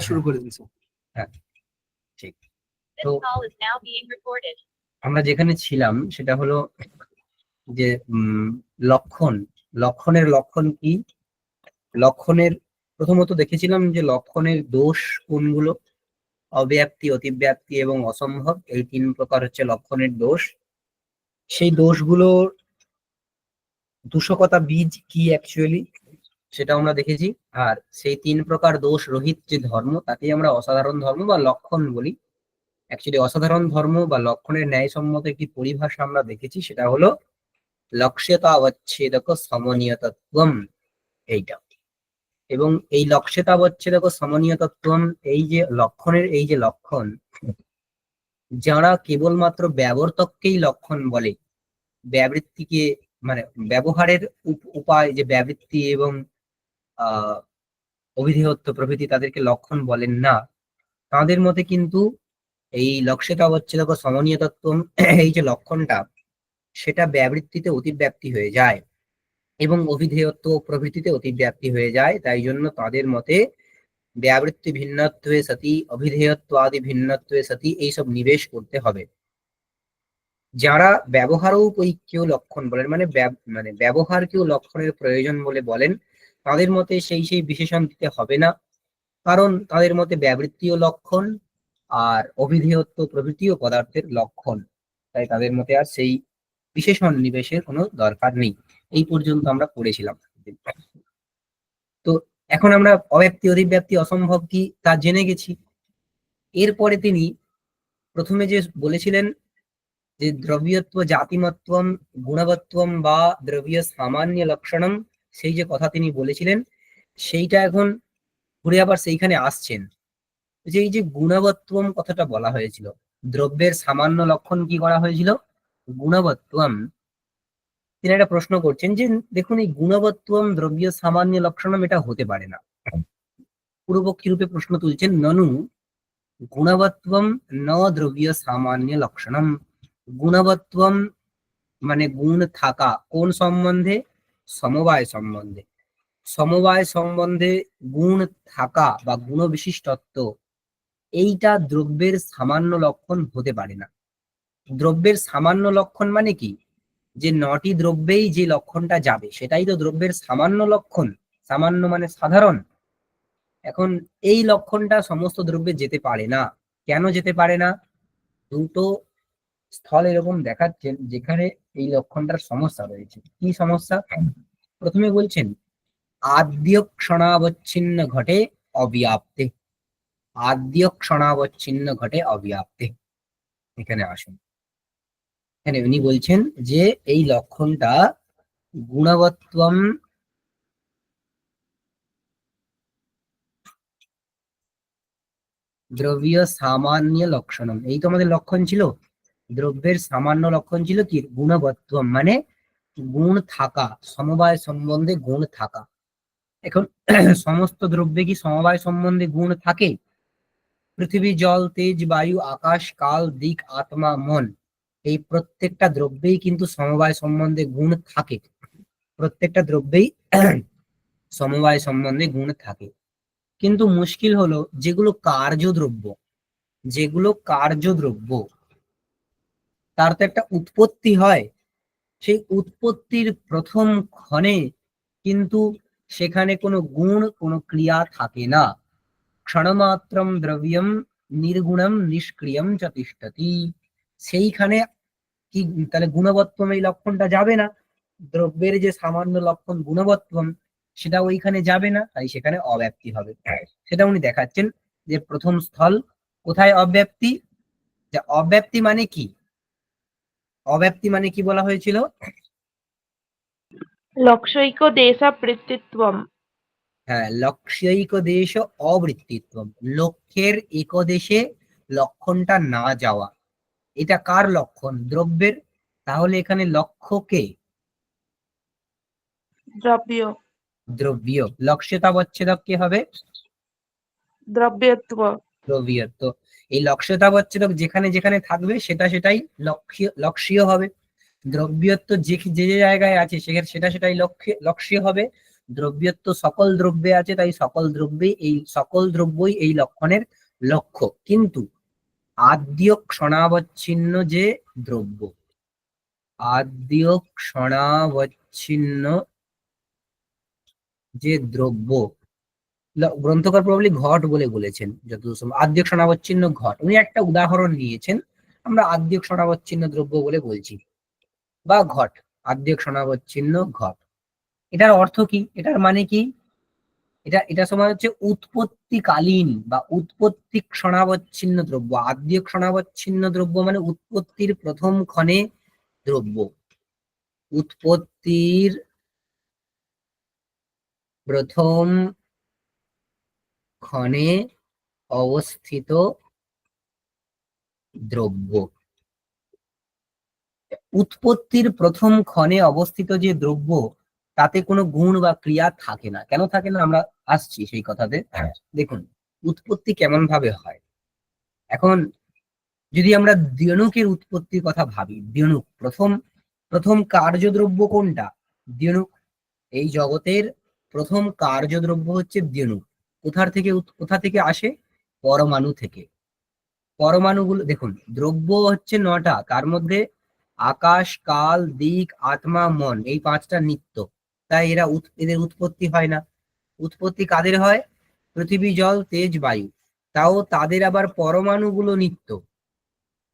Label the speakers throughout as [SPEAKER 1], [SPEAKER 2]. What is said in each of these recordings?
[SPEAKER 1] শুরু করে দিয়েছে।
[SPEAKER 2] হ্যাঁ ঠিক। তো আমরা যেখানে ছিলাম সেটা হলো যে লক্ষণের লক্ষণ কি, লক্ষণের প্রথমত দেখেছিলাম যে লক্ষণের দোষ কোনগুলো, অব্যাপ্তি, অতিব্যাপ্তি এবং অসম্ভব, এই 3 প্রকার হচ্ছে লক্ষণের দোষ। সেই দোষগুলোর দূষকতা বীজ কি অ্যাকচুয়ালি সেটা আমরা দেখেছি। আর সেই 3 প্রকার দোষ রহিত যে ধর্ম তাকেই আমরা অসাধারণ ধর্ম বা লক্ষণ বলি। অ্যাকচুয়ালি অসাধারণ ধর্ম বা লক্ষণের ন্যায়সম্মত একটি পরিভাষা আমরা দেখেছি, সেটা হলো লক্ষ্যতাবচ্ছেদক সমনীয়তত্ত্বম, এইটা। এবং এই লক্ষ্যতাবচ্ছেদক সমনীয়তত্ত্বম, এই যে লক্ষণের এই যে লক্ষণ, যারা কেবলমাত্র ব্যবর্তককেই লক্ষণ বলে, ব্যাবৃত্তিকে মানে ব্যবহারের উপায় যে ব্যাবৃত্তি এবং অভিধেয়ত্ব প্রভৃতি তাদেরকে লক্ষণ বলেন না, তাদের মতে কিন্তু এই লক্ষ্যতাবচ্ছেদক সমনীয়তত্ত্ব এই যে লক্ষণটা সেটা ব্যাবৃত্তিতে অতিব্যাপ্তি হয়ে যায় এবং অভিধেয়ত্ব প্রভৃতিতে অতিব্যাপ্তি হয়ে যায়। তাই জন্য তাদের মতে ব্যাবৃত্তি ভিন্নত্বে সতি, অভিধেয়ত্ব আদি ভিন্নত্বে সতি এইসব নিবেশ করতে হবে। যারা ব্যবহারৌপৈক্য লক্ষণ বলেন, মানে ব্যবহারকেও লক্ষণের প্রয়োজন বলে বলেন, তাদের মতে সেই বিশেষণ দিতে হবে না, কারণ তাদের মতে ব্যাবৃত্তিও লক্ষণ আর অভিধেয়ত্ব প্রভৃতিও পদার্থের লক্ষণ, তাই তাদের মতে আর সেই বিশেষণ নিবেশের কোনো দরকার নেই। এই পর্যন্ত আমরা পড়েছিলাম। তো এখন আমরা অব্যাপ্তি, অধিব্যাপ্তি, অসম্ভব কি তা জেনে গেছি। এরপরে তিনি প্রথমে যে বলেছিলেন যে দ্রব্যত্ব জাতিমত্বম গুণবত্বম বা দ্রব্য সামান্য লক্ষণম, সেই যে কথা তিনি বলেছিলেন সেইটা এখন ঘুরে আবার সেইখানে আসছেন, যে এই যে গুণবত্বম কথাটা বলা হয়েছিল, দ্রব্যের সামান্য লক্ষণ কি করা হয়েছিল, গুণবত্বম। তিনি একটা প্রশ্ন করছেন যে দেখুন এই গুণবত্বম দ্রব্য সামান্য লক্ষণম এটা হতে পারে না। পূর্বপক্ষী রূপে প্রশ্ন তুলছেন, ননু গুণবত্বম ন দ্রব্য সামান্য লক্ষণম। গুণবত্বম মানে গুণ থাকা, কোন সম্বন্ধে, সমবায় সম্বন্ধে। সমবায় সম্বন্ধে গুণ থাকা বা গুণ বিশিষ্টত্ব, এইটা দ্রব্যের সামান্য লক্ষণ হতে পারে না। দ্রব্যের সামান্য লক্ষণ মানে কি, যে 9টি দ্রব্যেই যে লক্ষণটা যাবে সেটাই তো দ্রব্যের সামান্য লক্ষণ। সামান্য মানে সাধারণ। এখন এই লক্ষণটা সমস্ত দ্রব্যে যেতে পারে না। কেন যেতে পারে না? দুটো স্থল এরকম দেখাচ্ছেন যেখানে এই লক্ষণটার সমস্যা রয়েছে। কি সমস্যা? প্রথমে বলছেন আদ্য ক্ষণাবচ্ছিন্ন ঘটে অব্যাপ্তে, আদ্য ক্ষণাবচ্ছিন্ন ঘটে অব্যাপ্তে। এখানে আসুন, এখানে উনি বলছেন যে এই লক্ষণটা গুণবত্বম দ্রব্য সামান্য লক্ষণম, এই তো আমাদের লক্ষণ ছিল। দ্রব্যের সামান্য লক্ষণ ছিল কি, গুণবত্বম মানে গুণ থাকা, সমবায় সম্বন্ধে গুণ থাকা। এখন সমস্ত দ্রব্যে কি সমবায় সম্বন্ধে গুণ থাকে? পৃথিবী, জল, তেজ, বায়ু, আকাশ, কাল, দিক, আত্মা, মন, এই প্রত্যেকটা দ্রব্যেই কিন্তু সমবায় সম্বন্ধে গুণ থাকে। প্রত্যেকটা দ্রব্যেই সমবায় সম্বন্ধে গুণ থাকে। কিন্তু মুশকিল হলো যেগুলো কার্যদ্রব্য, যেগুলো কার্যদ্রব্য তার তো একটা উৎপত্তি হয়। সেই উৎপত্তির প্রথম ক্ষণে কিন্তু সেখানে কোনো গুণ, কোনো ক্রিয়া থাকে না। ক্ষণমাত্রম দ্রব্যম নির্গুণম নিষ্ক্রিয়ম চ তিষ্ঠতি, সেইখানে কি তাহলে গুণবত্তম এই লক্ষণটা যাবে না। দ্রব্যের যে সামান্য লক্ষণ গুণবত্তম সেটা ওইখানে যাবে না, তাই সেখানে অব্যাপ্তি হবে। সেটা উনি দেখাচ্ছেন যে প্রথম স্থল কোথায় অব্যাপ্তি। যে অব্যাপ্তি মানে কি, অব্যাপ্তি মানে কি বলা হয়েছিল?
[SPEAKER 3] লক্ষ্যৈক দেশাবৃত্তিত্বম।
[SPEAKER 2] হ্যাঁ, লক্ষ্যৈক দেশ অবৃত্তিত্বম, লক্ষ্যের একদেশে লক্ষণটা না যাওয়া। এটা কার লক্ষণ? দ্রব্যের। তাহলে এখানে লক্ষ্য কে?
[SPEAKER 3] দ্রব্য।
[SPEAKER 2] দ্রব্য। লক্ষ্যতাবচ্ছেদক কে হবে?
[SPEAKER 3] দ্রব্যত্ব।
[SPEAKER 2] দ্রব্যত্ব। এই লক্ষ্যতাবচ্ছেদক যেখানে যেখানে থাকবে সেটাই লক্ষ্যীয় হবে। দ্রব্যত্ব যে যে জায়গায় আছে সেটা সেটাই লক্ষ্যীয় হবে। দ্রব্যত্ব সকল দ্রব্যে আছে, তাই সকল দ্রব্যই এই লক্ষণের লক্ষ্য। কিন্তু আদ্যক সনাবচ্ছিন্ন যে দ্রব্য, আদ্যক সনাবচ্ছিন্ন যে দ্রব্য, গ্রন্থকার প্রবলি ঘট বলে বলেছেন যতদূর সম্ভব, আদ্যক সনাবচ্ছিন্ন ঘট, উনি একটা উদাহরণ নিয়েছেন, আমরা আদ্যক সনাবচ্ছিন্ন দ্রব্য বলে বলছি, বা ঘট, আদ্যক সনাবচ্ছিন্ন ঘট। এটার অর্থ কি, এটার মানে কি? এটা সময় হচ্ছে উৎপত্তিকালীন বা উৎপত্তি ক্ষণাবচ্ছিন্ন দ্রব্য। আদ্যক ক্ষণাবচ্ছিন্ন দ্রব্য মানে উৎপত্তির প্রথম ক্ষণে দ্রব্য, উৎপত্তির প্রথম ক্ষণে অবস্থিত দ্রব্য। উৎপত্তির প্রথম ক্ষণে অবস্থিত যে দ্রব্য, তাতে কোনো গুণ বা ক্রিয়া থাকে না। কেন থাকে না, আমরা আসছি সেই কথাতে। দেখুন উৎপত্তি কেমন ভাবে হয়। এখন যদি আমরা দ্যনুকের উৎপত্তির কথা ভাবি, দ্যনুক প্রথম প্রথম কার্যদ্রব্য কোনটা? দ্যনুক। এই জগতের প্রথম কার্যদ্রব্য হচ্ছে দ্যনুক। কোথা থেকে আসে? পরমাণু থেকে। পরমাণুগুলো দেখুন, দ্রব্য হচ্ছে 9টা, তার মধ্যে আকাশ, কাল, দিক, আত্মা, মন, এই 5টা নিত্য। তাই এদের উৎপত্তি হয় না। উৎপত্তি কাদের হয়? পৃথিবী, জল, তেজ, বায়ু। তাও তাদের আবার পরমাণুগুলো নিত্য।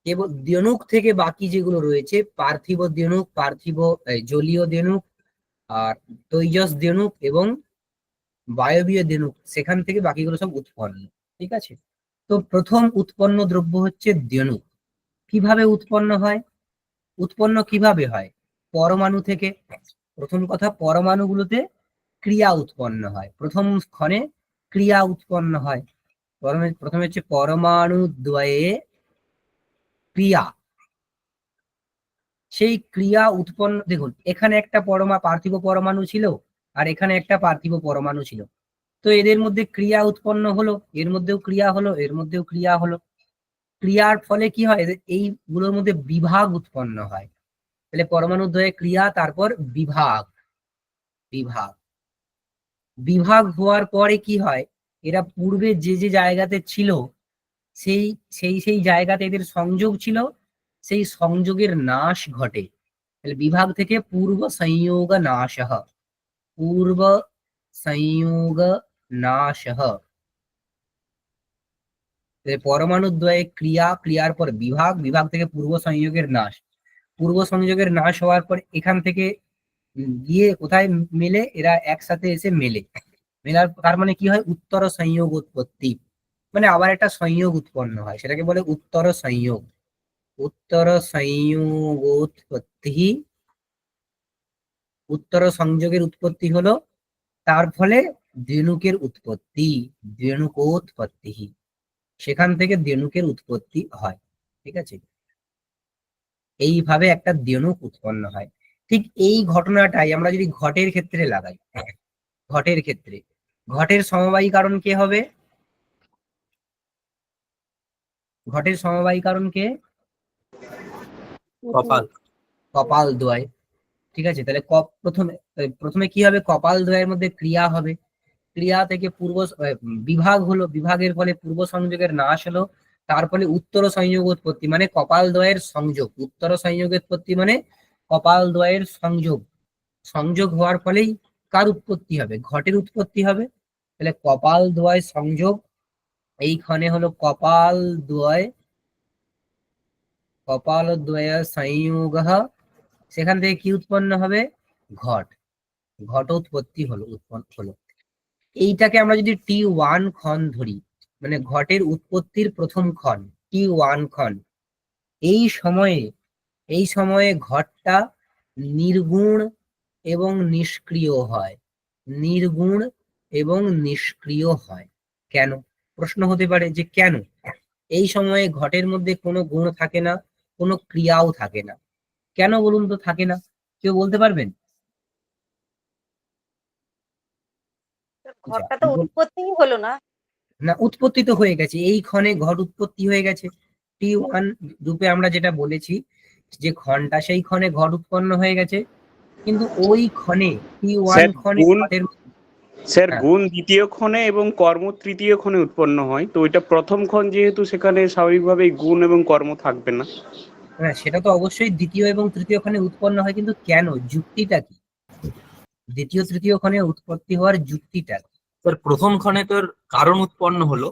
[SPEAKER 2] কেবল দ্যনুক থেকে বাকি যেগুলো রয়েছে, পার্থিব দ্যনুক, জলীয় দ্যনুক, আর তৈজস দ্যনুক এবং বায়বীয় দ্যনুক, সেখান থেকে বাকিগুলো সব উৎপন্ন। ঠিক আছে, তো প্রথম উৎপন্ন দ্রব্য হচ্ছে দ্যনুক। কিভাবে উৎপন্ন হয়? কিভাবে হয়? পরমাণু থেকে। প্রথম কথা, পরমাণুগুলোতে ক্রিয়া উৎপন্ন হয়, প্রথম ক্ষণে ক্রিয়া উৎপন্ন হয়। প্রথমে হচ্ছে পরমাণু দ্বয়ে ক্রিয়া। সেই ক্রিয়া উৎপন্ন, দেখুন এখানে একটা পার্থিব পরমাণু ছিল, আর এখানে একটা পার্থিব পরমাণু ছিল। তো এদের মধ্যে ক্রিয়া উৎপন্ন হলো, এর মধ্যেও ক্রিয়া হলো, এর মধ্যেও ক্রিয়া হলো। ক্রিয়ার ফলে কি হয়? এইগুলোর মধ্যে বিভাগ উৎপন্ন হয়। তাহলে পরমাণু দ্বয়ে ক্রিয়া, তারপর বিভাগ। বিভাগ বিভাগ হওয়ার পরে কি হয়? এরা পূর্বে যে যে জায়গাতে ছিল, সেই সেই জায়গাতে এদের সংযোগ ছিল, সেই সংযোগের নাশ ঘটে। তাহলে বিভাগ থেকে পূর্ব সংযোগ নাশ, পূর্ব সংযোগ নাশ। পরমাণু দ্বয়ে ক্রিয়া, ক্রিয়ার পর বিভাগ, বিভাগ থেকে পূর্ব সংযোগের নাশ। পূর্ব সংযোগের নাশ হওয়ার পর এখান থেকে গিয়ে কোথায় মেলে? এরা একসাথে এসে মেলার, তার মানে কি হয়? উত্তর সংযোগ উৎপত্তি, মানে আবার একটা সংযোগ উৎপন্ন হয়, সেটাকে বলে উত্তর সংযোগ। উত্তর সংযোগোৎপত্তি, উত্তর সংযোগের উৎপত্তি হলো, তার ফলে দ্যনুকের উৎপত্তি, দ্যনুকোৎপত্তি। সেখান থেকে দ্যনুকের উৎপত্তি হয়। ঠিক আছে, এইভাবে একটা দ্যনুক উৎপন্ন হয়। ঠিক এই ঘটনাটাই আমরা যদি ঘটের ক্ষেত্রে লাগাই, ঘটের ক্ষেত্রে ঘটের সমবায়ী কারণ কে হবে? ঘটের সমবায়ী কারণ কে? কপাল, কপাল দ্বয়। ঠিক আছে, তাহলে প্রথমে কি হবে? কপাল দ্বয়ের মধ্যে ক্রিয়া হবে, ক্রিয়া থেকে বিভাগ হলো, বিভাগের ফলে পূর্ব সংযোগের নাশ হলো, তার ফলে উত্তর সংযোগ উৎপত্তি, মানে কপাল দ্বয়ের সংযোগ। উত্তর সংযোগ উৎপত্তি মানে কপাল দ্বয়ের সংযোগ। সংযোগ হওয়ার ফলেই কার উৎপত্তি হবে? ঘটের উৎপত্তি হবে। তাহলে কপাল দ্বয় সংযোগ, এইখানে হলো কপাল দ্বয়, কপাল দ্বয় সংযোগ, সেখান থেকে কি উৎপন্ন হবে? ঘট। ঘট উৎপত্তি উৎপন্ন হলো। এইটাকে আমরা যদি T1 ক্ষণ ধরি, মানে ঘটের উৎপত্তির প্রথম ক্ষণ, T1 ক্ষণ, এই সময়ে ঘটটা নির্গুণ এবং নিষ্ক্রিয় হয়। নির্গুণ এবং নিষ্ক্রিয় হয়। কেন? প্রশ্ন হতে পারে যে কেন এই সময়ে ঘটের মধ্যে কোনো গুণ থাকে না, কোনো ক্রিয়াও থাকে না? কেন বলুন তো থাকে না? কেউ বলতে পারবেন? আচ্ছা,
[SPEAKER 1] ঘরটা তো উৎপত্তিই হলো না।
[SPEAKER 2] না, উৎপত্তি তো হয়ে গেছে, এই ক্ষণে ঘট উৎপত্তি হয়ে গেছে। T1 রূপে আমরা যেটা বলেছি যে ক্ষণটা, সেই ক্ষণে ঘট উৎপন্ন হয়ে গেছে। কিন্তু ওই ক্ষণে T1 ক্ষণে ঘটের
[SPEAKER 1] স্যার
[SPEAKER 2] হ্যাঁ
[SPEAKER 1] গুণ দ্বিতীয় ক্ষণে এবং কর্ম তৃতীয় ক্ষণে উৎপন্ন হয়, তো এটা প্রথম ক্ষণ যেহেতু সেখানে স্বাভাবিকভাবেই গুণ এবং কর্ম থাকবে না।
[SPEAKER 2] হ্যাঁ, সেটা তো অবশ্যই দ্বিতীয় এবং তৃতীয় ক্ষণে উৎপন্ন হয়, কিন্তু কেন, যুক্তিটা কি? দ্বিতীয় তৃতীয় ক্ষণে উৎপত্তি হওয়ার যুক্তিটা কি?
[SPEAKER 4] স্যার প্রথম ক্ষণে তোর কারণ উৎপন্ন হলো।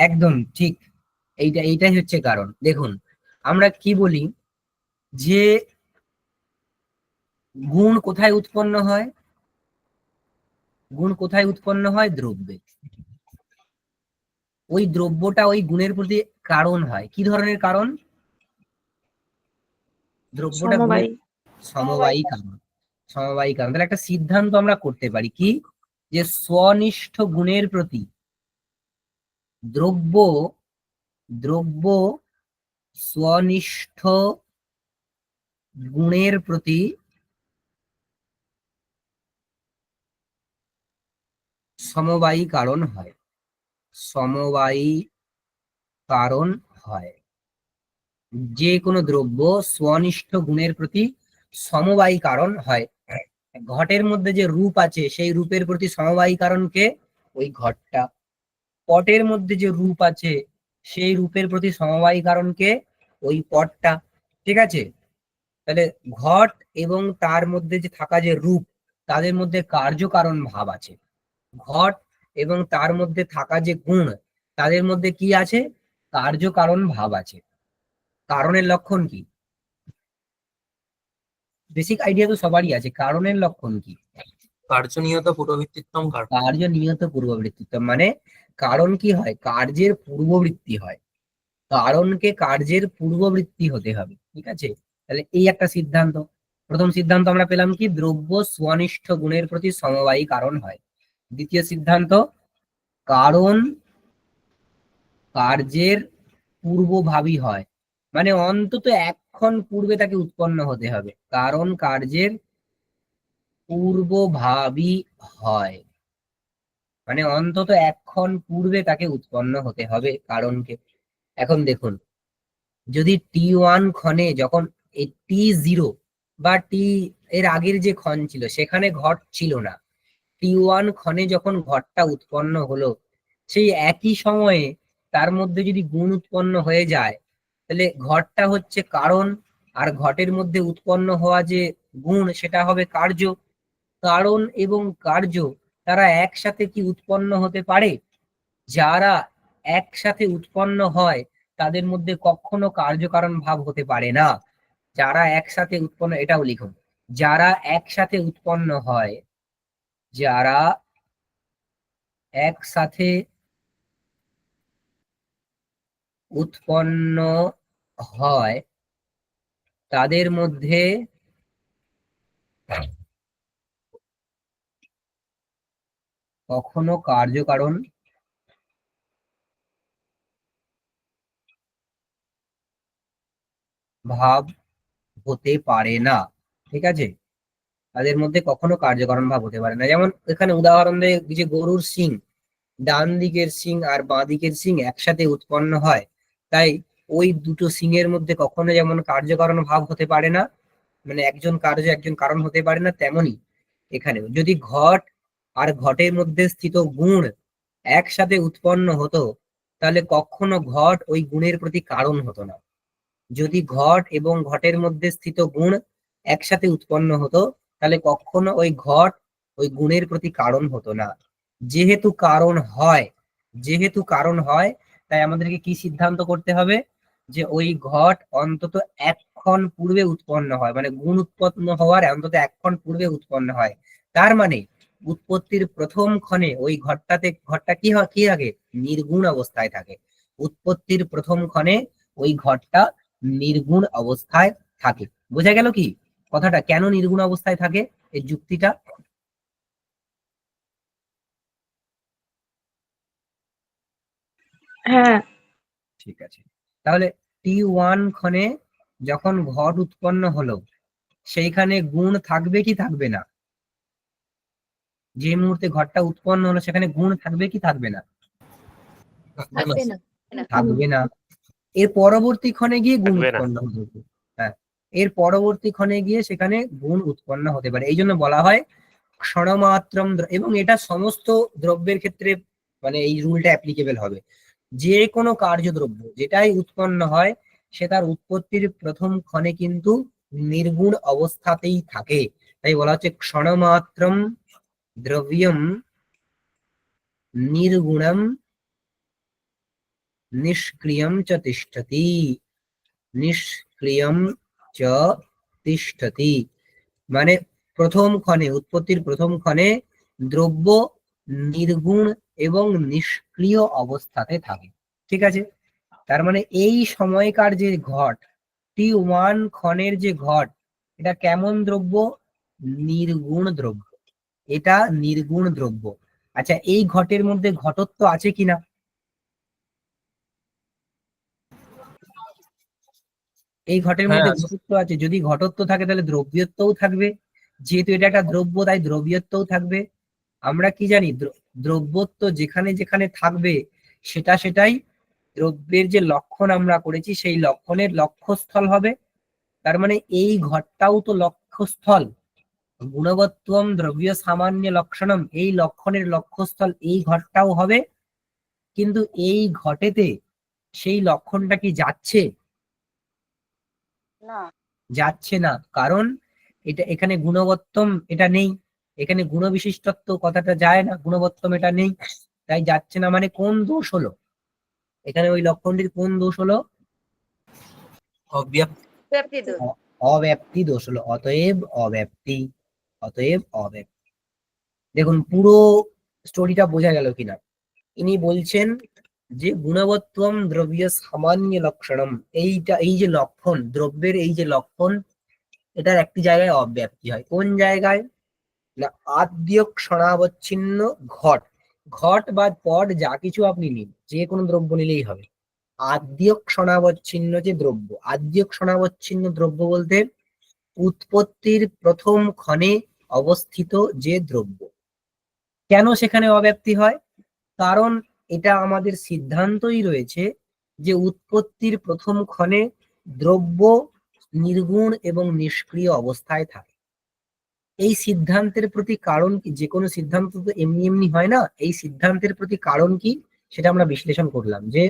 [SPEAKER 2] একদম ঠিক, এইটাই হচ্ছে কারণ। দেখুন, আমরা কি বলি যে গুণ কোথায় উৎপন্ন হয়? গুণ কোথায় উৎপন্ন হয়? দ্রব্যে। ওই দ্রব্যটা ওই গুণের প্রতি কারণ হয়। কি ধরনের কারণ? দ্রব্যটা গুণের
[SPEAKER 3] সমবায়ী।
[SPEAKER 2] সমবায়ী কারণ। সমবায়ী কারণ। তাহলে একটা সিদ্ধান্ত আমরা করতে পারি কি, যে স্বনিষ্ঠ গুণের প্রতি দ্রব্য দ্রব্য স্বনিষ্ঠ গুণের প্রতি সমবায়ী কারণ হয়। সমবায়ী কারণ হয়। যে কোনো দ্রব্য স্বনিষ্ঠ গুণের প্রতি সমবায়ী কারণ হয়। ঘটের মধ্যে যে রূপ আছে সেই রূপের প্রতি সমবায়ী কারণকে ওই ঘটটা। পটের মধ্যে যে রূপ আছে সেই রূপের প্রতি সমবায়ী কারণকে ওই পটটা। ঠিক আছে? তাহলে ঘট এবং তার মধ্যে যে থাকা যে রূপ, তাদের মধ্যে কার্যকারণ ভাব আছে। ঘট এবং তার মধ্যে থাকা যে গুণ, তাদের মধ্যে কি আছে? কার্যকারণ ভাব আছে। কারণের লক্ষণ কি? বেসিক আইডিয়া তো সবারই আছে। কারণের লক্ষণ কি?
[SPEAKER 4] কার্যনিয়ত পূর্ববৃত্তিত্বম কারণ।
[SPEAKER 2] কার্য নিয়ত পূর্ববৃত্তিত্ব, মানে কারণ কি হয়? কার্যের পূর্ববৃত্তি হয়। কারণকে কার্যের পূর্ববৃত্তি হতে হবে। ঠিক আছে? তাহলে এই একটা সিদ্ধান্ত। প্রথম সিদ্ধান্ত আমরা পেলাম কি, দ্রব্য স্বনিষ্ঠ গুণের প্রতি সমবায়ী কারণ হয়। দ্বিতীয় সিদ্ধান্ত, কারণ কার্যের পূর্বভাবী হয়, মানে অন্তত এক্ষণ পূর্বে তাকে উৎপন্ন হতে হবে। কারণ কার্যের পূর্বভাবী হয়, মানে অন্তত এক্ষণ পূর্বে তাকে উৎপন্ন হতে হবে কারণকে। এখন দেখুন, যদি T1 ক্ষণে, যখন T0 বা টি এর আগের যে ক্ষণ ছিল সেখানে ঘট ছিল না, T1 ক্ষণে যখন ঘটটা উৎপন্ন হলো, সেই একই সময়ে তার মধ্যে যদি গুণ উৎপন্ন হয়ে যায়, তাহলে ঘটটা হচ্ছে কারণ, আর ঘটের মধ্যে উৎপন্ন হওয়া যে গুণ সেটা হবে কার্য। কারণ এবং কার্য তারা একসাথে কি উৎপন্ন হতে পারে? যারা একসাথে উৎপন্ন হয় তাদের মধ্যে কখনো কার্যকারণ ভাব হতে পারে না। যারা একসাথে উৎপন্ন, এটাও লিখুন, যারা একসাথে উৎপন্ন হয়, যারা একসাথে উৎপন্ন হয় তাদের মধ্যে কখনো কার্যকারণ ভাব হতে পারে না। ঠিক আছে? তাদের মধ্যে কখনো কার্যকারণ ভাব হতে পারে না। যেমন এখানে উদাহরণ দেয় যে গরুর শিং, ডান দিকের শিং আর বাঁ দিকের শিং একসাথে উৎপন্ন হয়, তাই ওই দুটো শিংয়ের মধ্যে কখনো যেমন কার্যকারণ ভাব হতে পারে না, মানে একজন কার্য একজন কারণ হতে পারে না, তেমনি এখানে যদি ঘট আর ঘটের মধ্যে স্থিত গুণ একসাথে উৎপন্ন হতো, তাহলে কখনো ঘট ওই গুণের প্রতি কারণ হতো না। যদি ঘট এবং ঘটের মধ্যে স্থিত গুণ একসাথে উৎপন্ন হতো, তাহলে কখনো ওই ঘট ওই গুণের প্রতি কারণ হতো না। যেহেতু কারণ হয়, যেহেতু কারণ হয়, তাই আমাদেরকে কি সিদ্ধান্ত করতে হবে? যে ওই ঘট অন্তত এক্ষণ পূর্বে উৎপন্ন হয়, মানে গুণ উৎপন্ন হওয়ার অন্তত এক্ষণ পূর্বে উৎপন্ন হয়। তার মানে উৎপত্তির প্রথম ক্ষণে ওই ঘটটা কি হয়, কি থাকে? নির্গুণ অবস্থায় থাকে। উৎপত্তির প্রথম ক্ষণে ওই ঘটটা নির্গুণ অবস্থায় থাকে। বোঝা গেল কি কথাটা, কেন নির্গুণ অবস্থায় থাকে, এই যুক্তিটা?
[SPEAKER 3] হ্যাঁ।
[SPEAKER 2] ঠিক আছে, তাহলে T1 ক্ষণে যখন ঘট উৎপন্ন হলো, সেইখানে গুণ থাকবে কি থাকবে না? যে মুহূর্তে ঘটটা উৎপন্ন হলো সেখানে গুণ থাকবে কি থাকবে না?
[SPEAKER 4] থাকবে না।
[SPEAKER 2] থাকবে না। এর পরবর্তী ক্ষণে গিয়ে গুণ
[SPEAKER 1] থাকবে না।
[SPEAKER 2] উৎপন্ন হতে, হ্যাঁ, এর পরবর্তী ক্ষণে গিয়ে সেখানে গুণ উৎপন্ন হতে পারে। এই জন্য বলা হয় ক্ষণমাত্রম এবং এটা সমস্ত দ্রব্যের ক্ষেত্রে মানে এই রুলটা অ্যাপ্লিকেবল হবে। যে কোনো কার্যদ্রব্য যেটাই উৎপন্ন হয় সে তার উৎপত্তির প্রথম ক্ষণে কিন্তু নির্গুণ অবস্থাতেই থাকে। তাই বলা হচ্ছে ক্ষণমাত্রম দ্রব্যম নির্গুণম নিষ্ক্রিয়ম চ তিষ্ঠতি, নিষ্ক্রিয়ম চ তিষ্ঠতি, মানে প্রথম ক্ষণে উৎপত্তির প্রথম ক্ষণে দ্রব্য নির্গুণ এবং নিষ্ক্রিয় অবস্থাতে থাকে। ঠিক আছে, তার মানে এই সময়কার যে ঘট T1 ক্ষণের যে ঘট, এটা কেমন দ্রব্য? নির্গুণ দ্রব্য। এটা নির্গুণ দ্রব্য। আচ্ছা, এই ঘটের মধ্যে ঘটত্ব আছে কিনা? এই ঘটের
[SPEAKER 4] হ্যাঁ
[SPEAKER 2] মধ্যে
[SPEAKER 4] আছে।
[SPEAKER 2] ঘটত্ব আছে। যদি ঘটত্ব থাকে তাহলে দ্রব্যত্বও থাকবে। যেহেতু এটা একটা দ্রব্য তাই দ্রব্যত্বও থাকবে। আমরা কি জানি, দ্রব্যত্ব যেখানে যেখানে থাকবে সেটাই দ্রব্যের যে লক্ষণ আমরা করেছি সেই লক্ষণের লক্ষ্যস্থল হবে। তার মানে এই ঘটটাও তো লক্ষ্যস্থল। গুণবত্তম দ্রব্য সামান্য লক্ষণম, এই লক্ষণের লক্ষ্যস্থল এই ঘটটাও হবে। কিন্তু এই ঘটেতে সেই লক্ষণটা কি যাচ্ছে?
[SPEAKER 5] না।
[SPEAKER 2] যাচ্ছে না, কারণ এটা এখানে গুণবত্তম এটা নেই, এখানে গুণবিশিষ্টত্ব কথাটা যায় না, গুণবত্তম এটা নেই, তাই যাচ্ছে না। মানে কোন দোষ হলো এখানে? ওই লক্ষণটির কোন দোষ হলো?
[SPEAKER 4] অব্যাপ্তি।
[SPEAKER 5] ব্যাপ্তি দোষ।
[SPEAKER 2] অব্যাপ্তি দোষ হলো। অতএব অব্যাপ্তি, অতএব অব্যাপ্তি। দেখুন পুরো স্টোরিটা বোঝা গেল কিনা। ইনি বলছেন যে গুণবত্তম দ্রব্য সামান্য লক্ষণম, এইটা এই যে লক্ষণ দ্রব্যের, এই যে লক্ষণ, এটার একটি জায়গায় অব্যাপ্তি হয়। কোন জায়গায়? না, আদ্যক্ষণাবচ্ছিন্ন ঘট, ঘট বা পট যা কিছু আপনি নিন, যে কোনো দ্রব্য নিলেই হবে। আদ্যক্ষণাবচ্ছিন্ন যে দ্রব্য, আদ্যক্ষণাবচ্ছিন্ন দ্রব্য বলতে উৎপত্তির প্রথম ক্ষণে অবস্থিত যে দ্রব্য। কেন সেখানে অব্যাপ্তি হয়? কারণ এটা আমাদের সিদ্ধান্তই রয়েছে যে উৎপত্তির প্রথম ক্ষণে দ্রব্য নির্গুণ এবং নিষ্ক্রিয় অবস্থায় থাকে। এই সিদ্ধান্তের প্রতি কারণ কি? যে কোনো সিদ্ধান্ত তো এমনি এমনি হয় না। এই সিদ্ধান্তের প্রতি কারণ কি সেটা আমরা বিশ্লেষণ করলাম, যে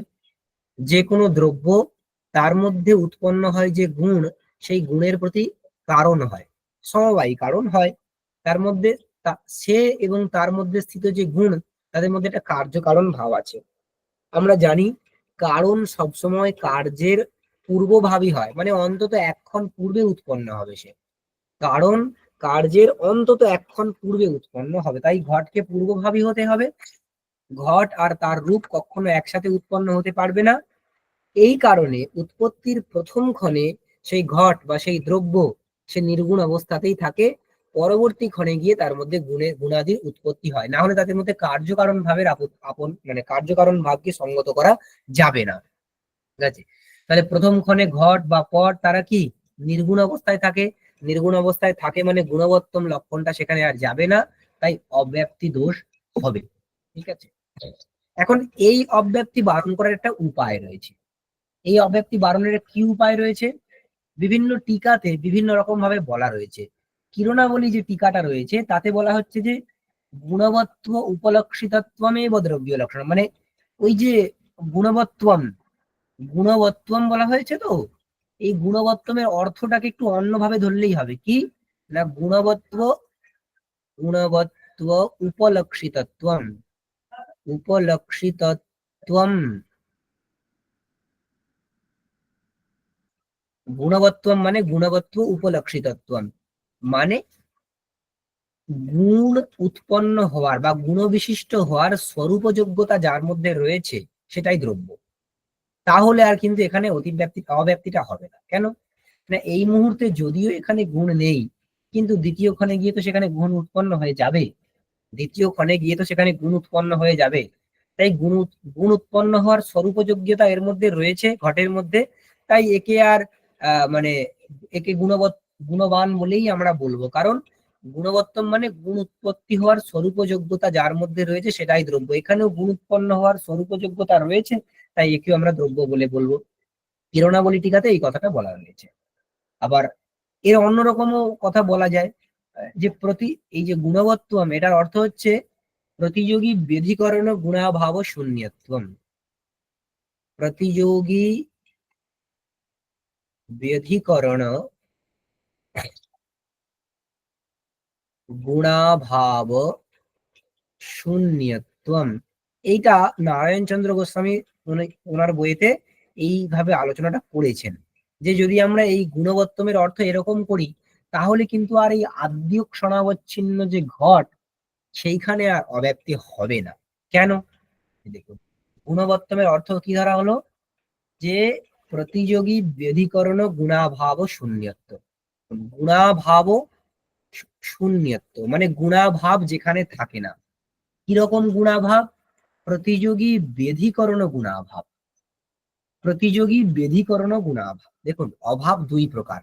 [SPEAKER 2] যে কোনো দ্রব্য তার মধ্যে উৎপন্ন হয় যে গুণ, সেই গুণের প্রতি কারণ হয়, সমবায়ী কারণ হয়। তার মধ্যে সে এবং তার মধ্যে স্থিত যে গুণ, তাদের মধ্যে একটা কার্যকারণ ভাব আছে। আমরা জানি কারণ সবসময় কার্যের পূর্বভাবী হয়, মানে অন্তত এক্ষণ পূর্বে উৎপন্ন হবে সে। কারণ কার্যের অন্তত এক্ষণ পূর্বে উৎপন্ন হবে, তাই ঘটকে পূর্বভাবী হতে হবে। ঘট আর তার রূপ কখনো একসাথে উৎপন্ন হতে পারবে না। এই কারণে উৎপত্তির প্রথম ক্ষণে সেই ঘট বা সেই দ্রব্য সে নির্গুণ অবস্থাতেই থাকে। পরবর্তী ক্ষণে গিয়ে তার মধ্যে গুণাদির উৎপত্তি হয়, না হলে তাদের মধ্যে কার্যকারণ ভাবের আপন মানে কার্যকারণ ভাবকে সঙ্গত করা যাবে না। ঠিক আছে, তাহলে প্রথম ক্ষণে ঘট বা পট তারা কি নির্গুণ অবস্থায় থাকে। নির্গুণ অবস্থায় থাকে মানে গুণবত্তম লক্ষণটা সেখানে আর যাবে না, তাই অব্যাপ্তি দোষ হবে। ঠিক আছে, এখন এই অব্যাপ্তি বারণ করার একটা উপায় রয়েছে। এই অব্যাপ্তি বারণের কি উপায় রয়েছে? বিভিন্ন টিকাতে বিভিন্ন রকম ভাবে বলা রয়েছে। কিরণাবলী যে টিকাটা রয়েছে তাতে বলা হচ্ছে যে গুণবত্ব উপলক্ষিতত্বমেব দ্রব্য লক্ষণ, মানে ওই যে গুণবত্তম, গুণবত্তম বলা হয়েছে তো, এই গুণবত্তমের অর্থটাকে একটু অন্যভাবে ধরলেই হবে। কি না, গুণবত্ব, গুণবত্ব উপলক্ষিতত্বম, উপলক্ষিতত্বম, গুণবত্তম মানে গুণবত্ব উপলক্ষিতত্বম, মানে গুণ উৎপন্ন হওয়ার বা গুণবিশিষ্ট হওয়ার স্বরূপযোগ্যতা যার মধ্যে রয়েছে সেটাই দ্রব্য। তাহলে আর কিন্তু এখানে অব্যাপ্তিটা হবে না। কেন না, এই মুহূর্তে যদিও এখানে গুণ নেই, কিন্তু দ্বিতীয় ক্ষণে গিয়ে তো সেখানে গুণ উৎপন্ন হয়ে যাবে। দ্বিতীয় ক্ষণে গিয়ে তো সেখানে গুণ উৎপন্ন হয়ে যাবে। তাই গুণ উৎপন্ন হওয়ার স্বরূপযোগ্যতা এর মধ্যে রয়েছে ঘটের মধ্যে। তাই একে আর মানে একে গুণবান বলেই আমরা বলবো, কারণ গুণবত্তম মানে গুণ উৎপত্তি হওয়ার স্বরূপযোগ্যতা যার মধ্যে রয়েছে সেটাই দ্রব্য। এখানেও গুণ উৎপন্ন হওয়ার স্বরূপযোগ্যতা রয়েছে, তাই একেও আমরা দ্রব্য বলে বলবো। কিরণাবলী টিকাতে এই কথাটা বলা রয়েছে। আবার এর অন্যরকমও কথা বলা যায়। যে এই যে গুণবত্তম, এটার অর্থ হচ্ছে প্রতিযোগী ব্যধিকরণ গুণাভাব শূন্যত্বম। প্রতিযোগী ব্যধিকরণ গুণাভাব শূন্যত্বম, এইটা নারায়ণচন্দ্র গোস্বামী ওনার বইতে এইভাবে আলোচনাটা করেছেন, যে যদি আমরা এই গুণবত্তমের অর্থ এরকম করি তাহলে কিন্তু আর এই আদ্যুক সনাবচ্ছিন্ন যে ঘট সেইখানে আর অব্যাপ্তি হবে না। কেন? দেখুন, গুণবত্তমের অর্থ কি ধরা হলো, যে প্রতিযোগী ব্যধিকরণ গুণাভাব শূন্যত্ব। গুণাভাব শূন্যত্ব মানে গুণাভাব যেখানে থাকে না। কিরকম গুণাভাব? প্রতিযোগী ব্যধিকরণ গুণাভাব। প্রতিযোগী ব্যধিকরণ গুণাভাব। দেখুন, অভাব দুই প্রকার।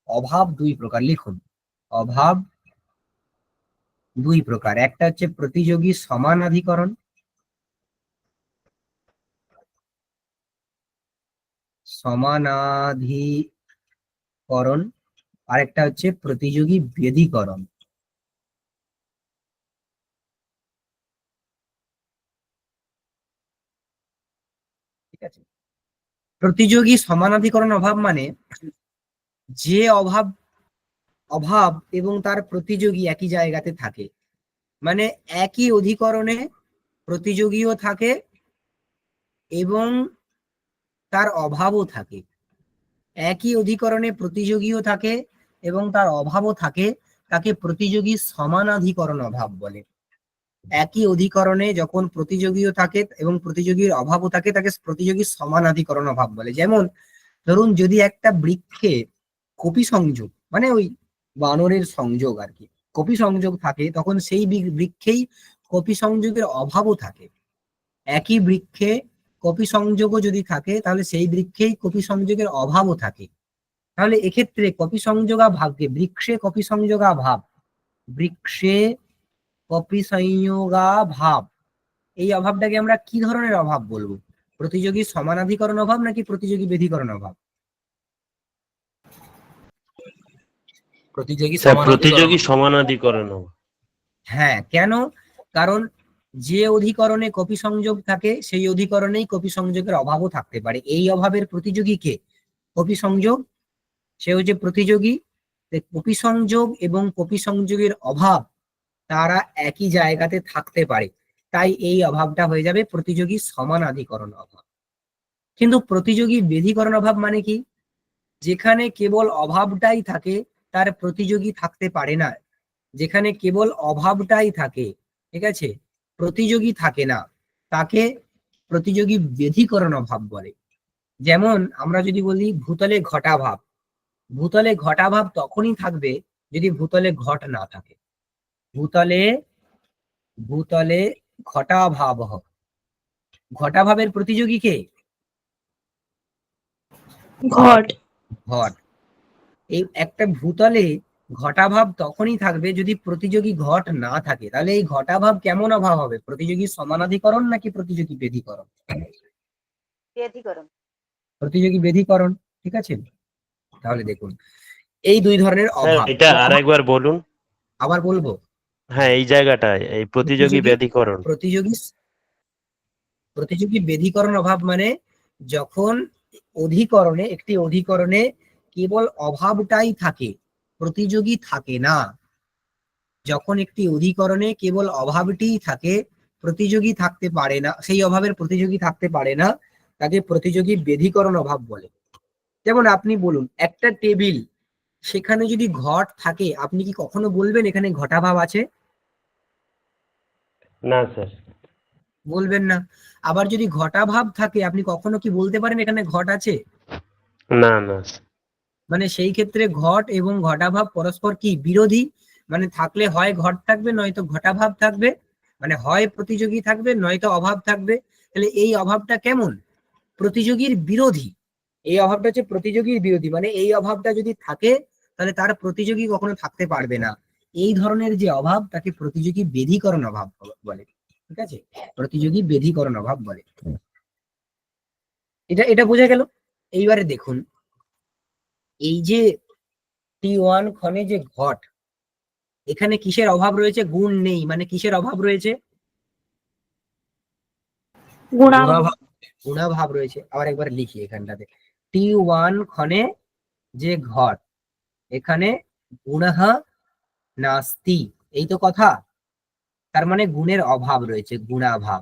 [SPEAKER 2] অভাব দুই প্রকার, লিখুন। অভাব দুই প্রকার। একটা হচ্ছে প্রতিযোগী সমানাধিকরণ, সমানাধিকরণ, আরেকটা হচ্ছে প্রতিযোগী ব্যধিকরণ। ঠিক আছে? প্রতিযোগী সমানাধিকরণ অভাব মানে যে অভাব অভাব এবং তার প্রতিযোগী একই জায়গাতে থাকে, মানে একই অধিকরণে প্রতিযোগীও থাকে এবং তার অভাবও থাকে। একই অধিকরণে প্রতিযোগীও থাকে এবং তার অভাবও থাকে, তাকে প্রতিযোগী সমানাধিকরণ অভাব বলে। একই অধিকরণে যখন প্রতিযোগীও থাকে এবং প্রতিযোগীর অভাবও থাকে, তাকে প্রতিযোগী সমানাধিকরণ অভাব বলে। যেমন ধরুন, যদি একটা বৃক্ষে কপি সংযোগ মানে ওই বানরের সংযোগ আর কি, কপি সংযোগ থাকে, তখন সেই বৃক্ষেই কপি সংযোগের অভাবও থাকে। একই বৃক্ষে কপি সংযোগও যদি থাকে তাহলে সেই বৃক্ষেই কপি সংযোগের অভাবও থাকে। তাহলে এক্ষেত্রে কপি সংযোগাভাবকে বৃক্ষে কপি সংযোগাভাব, বৃক্ষে কপি সংযোগাভাব, এই অভাবটাকে আমরা কি ধরনের অভাব বলবো? প্রতিযোগী সমানাধিকরণ অভাব নাকি প্রতিযোগী ব্যধিকরণ অভাব?
[SPEAKER 4] প্রতিযোগী
[SPEAKER 5] স্যার
[SPEAKER 4] সমানাধিকরণ।
[SPEAKER 5] প্রতিযোগী সমানাধিকরণ।
[SPEAKER 2] হ্যাঁ, কেন? কারণ যে অধিকরণে কপি সংযোগ থাকে সেই অধিকরণেই কপি সংযোগের অভাবও থাকতে পারে। এই অভাবের প্রতিযোগী কে? কপি সংযোগ, সে হচ্ছে প্রতিযোগী। কপি সংযোগ এবং কপি সংযোগের অভাব তারা একই জায়গাতে থাকতে পারে, তাই এই অভাবটা হয়ে যাবে প্রতিযোগী সমানাধিকরণ অভাব। কিন্তু প্রতিযোগী ব্যধিকরণ অভাব মানে কি? যেখানে কেবল অভাবটাই থাকে, তার প্রতিযোগী থাকতে পারে না। যেখানে কেবল অভাবটাই থাকে, ঠিক আছে, প্রতিযোগী থাকে না, তাকে প্রতিযোগী ব্যধিকরণ অভাব বলে। যেমন আমরা যদি বলি ভূতলে ঘটাভাব, ভূতলে ঘটাভাব তখনই থাকবে যদি ভূতলে ঘট না থাকে। ভূতলে ভূতলে ঘটাভাব, ঘটাভাবের প্রতিযোগী কে?
[SPEAKER 3] ঘট।
[SPEAKER 2] ঘট। এই একটা ভূতলে ঘটাভাব তখনই থাকবে যদি প্রতিযোগী ঘট না থাকে। তাহলে এই ঘটাভাব কেমন অভাব হবে? প্রতিযোগী সমানাধিকরণ নাকি প্রতিযোগী ব্যধিকরণ?
[SPEAKER 6] ব্যধিকরণ।
[SPEAKER 2] প্রতিযোগী ব্যধিকরণ। ঠিক আছে, তাহলে দেখুন এই দুই ধরনের
[SPEAKER 5] স্যার
[SPEAKER 2] অভাব।
[SPEAKER 5] এটা আরেকবার বলুন।
[SPEAKER 2] আবার বলবো,
[SPEAKER 5] হ্যাঁ, এই জায়গাটায় এই প্রতিযোগী ব্যধিকরণ।
[SPEAKER 2] প্রতিযোগী প্রতিযোগী ব্যধিকরণ অভাব মানে যখন অধিকরণে, একটি অধিকরণে কেবল অভাবটাই থাকে, প্রতিযোগী থাকে না। যখন একটি অধিকরণে কেবল অভাবটিই থাকে, প্রতিযোগী থাকতে পারে না, সেই অভাবের প্রতিযোগী থাকতে পারে না, তাকে প্রতিযোগী ব্যধিকরণ অভাব বলে। যেমন আপনি বলুন, একটা টেবিল, সেখানে যদি ঘট থাকে, আপনি কি কখনো বলবেন এখানে ঘটাভাব আছে?
[SPEAKER 5] না স্যার।
[SPEAKER 2] বলবেন না। আবার যদি ঘটাভাব থাকে, আপনি কখনো কি বলতে পারেন এখানে ঘট আছে?
[SPEAKER 5] না না।
[SPEAKER 2] মানে সেই ক্ষেত্রে ঘট এবং ঘটাভাব পরস্পর কি বিরোধী, মানে থাকলে হয় ঘট থাকবে নয়তো ঘটাভাব থাকবে, মানে হয় প্রতিযোগী থাকবে নয়তো অভাব থাকবে। তাহলে এই অভাবটা কেমন? প্রতিযোগীর বিরোধী। এই অভাবটা হচ্ছে প্রতিযোগীর বিরোধী, মানে এই অভাবটা যদি থাকে তাহলে তার প্রতিযোগী কখনো থাকতে পারবে না। এই ধরনের যে অভাব তাকে প্রতিযোগী ব্যধিকরণ অভাব বলে। ঠিক আছে, প্রতিযোগী ব্যধিকরণ অভাব বলে। এটা এটা বোঝা গেল। এইবারে দেখুন, এই যে T1 ক্ষণে যে ঘট, এখানে কিসের অভাব রয়েছে? গুণ নেই, মানে কিসের অভাব রয়েছে?
[SPEAKER 3] গুণাভাব।
[SPEAKER 2] গুণাভাব রয়েছে। আবার একবার লিখি এখানটাতে, T1 ক্ষণে যে ঘট, এখানে গুণঃ নাস্তি, এই তো কথা। তার মানে গুণের অভাব রয়েছে, গুণাভাব।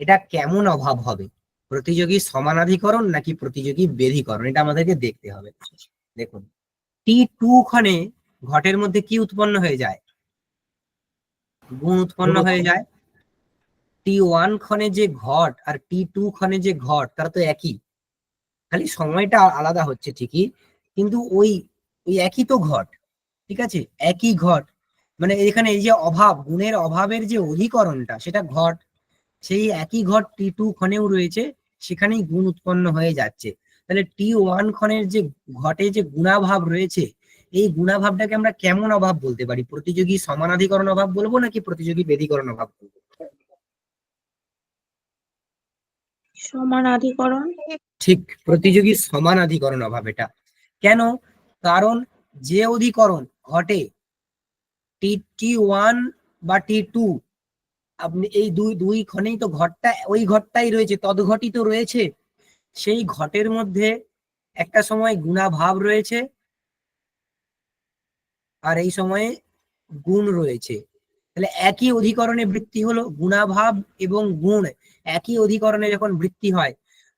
[SPEAKER 2] এটা কেমন অভাব হবে? প্রতিযোগী সমানাধিকরণ নাকি প্রতিযোগী বেধিকরণ, এটা আমাদেরকে দেখতে হবে। দেখুন, T2 ক্ষণে ঘটের মধ্যে কি উৎপন্ন হয়ে যায়? গুণ উৎপন্ন হয়ে যায়। T1 ক্ষণে যে ঘট আর T2 ক্ষণে যে ঘট, তারা তো একই, খালি সময়টা আলাদা হচ্ছে ঠিকই, কিন্তু ওই ওই একই তো ঘট, ঠিক আছে, একই ঘট। মানে এখানে এই যে অভাব, গুণের অভাবের যে অধিকরণটা, সেটা ঘট, সেই একই ঘট T2 ক্ষণেও রয়েছে, সেখানেই গুণ উৎপন্ন হয়ে যাচ্ছে। তাহলে T1 ক্ষণের যে ঘটে যে গুণাভাব রয়েছে, এই গুণাভাবটাকে আমরা কেমন অভাব বলতে পারি? প্রতিযোগী সমানাধিকরণ অভাব বলবো নাকি প্রতিযোগী বেধিকরণ অভাব বলবো?
[SPEAKER 3] সমানাধিকরণ।
[SPEAKER 2] ঠিক, প্রতিযোগী সমানাধিকরণ অভাব এটা। কেন? কারণ যে অধিকরণ ঘটে T1 বা T2, আপনি এই দুই দুই ক্ষণেই তো ঘটটা, ওই ঘটটাই রয়েছে, তদ্ঘটই তো রয়েছে। সেই ঘটের মধ্যে একটা সময় গুণাভাব রয়েছে, আর এই সময়ে গুণ রয়েছে। তাহলে একই অধিকরণে বৃত্তি হলো, গুণাভাব এবং গুণ একই অধিকরণে যখন বৃত্তি হয়,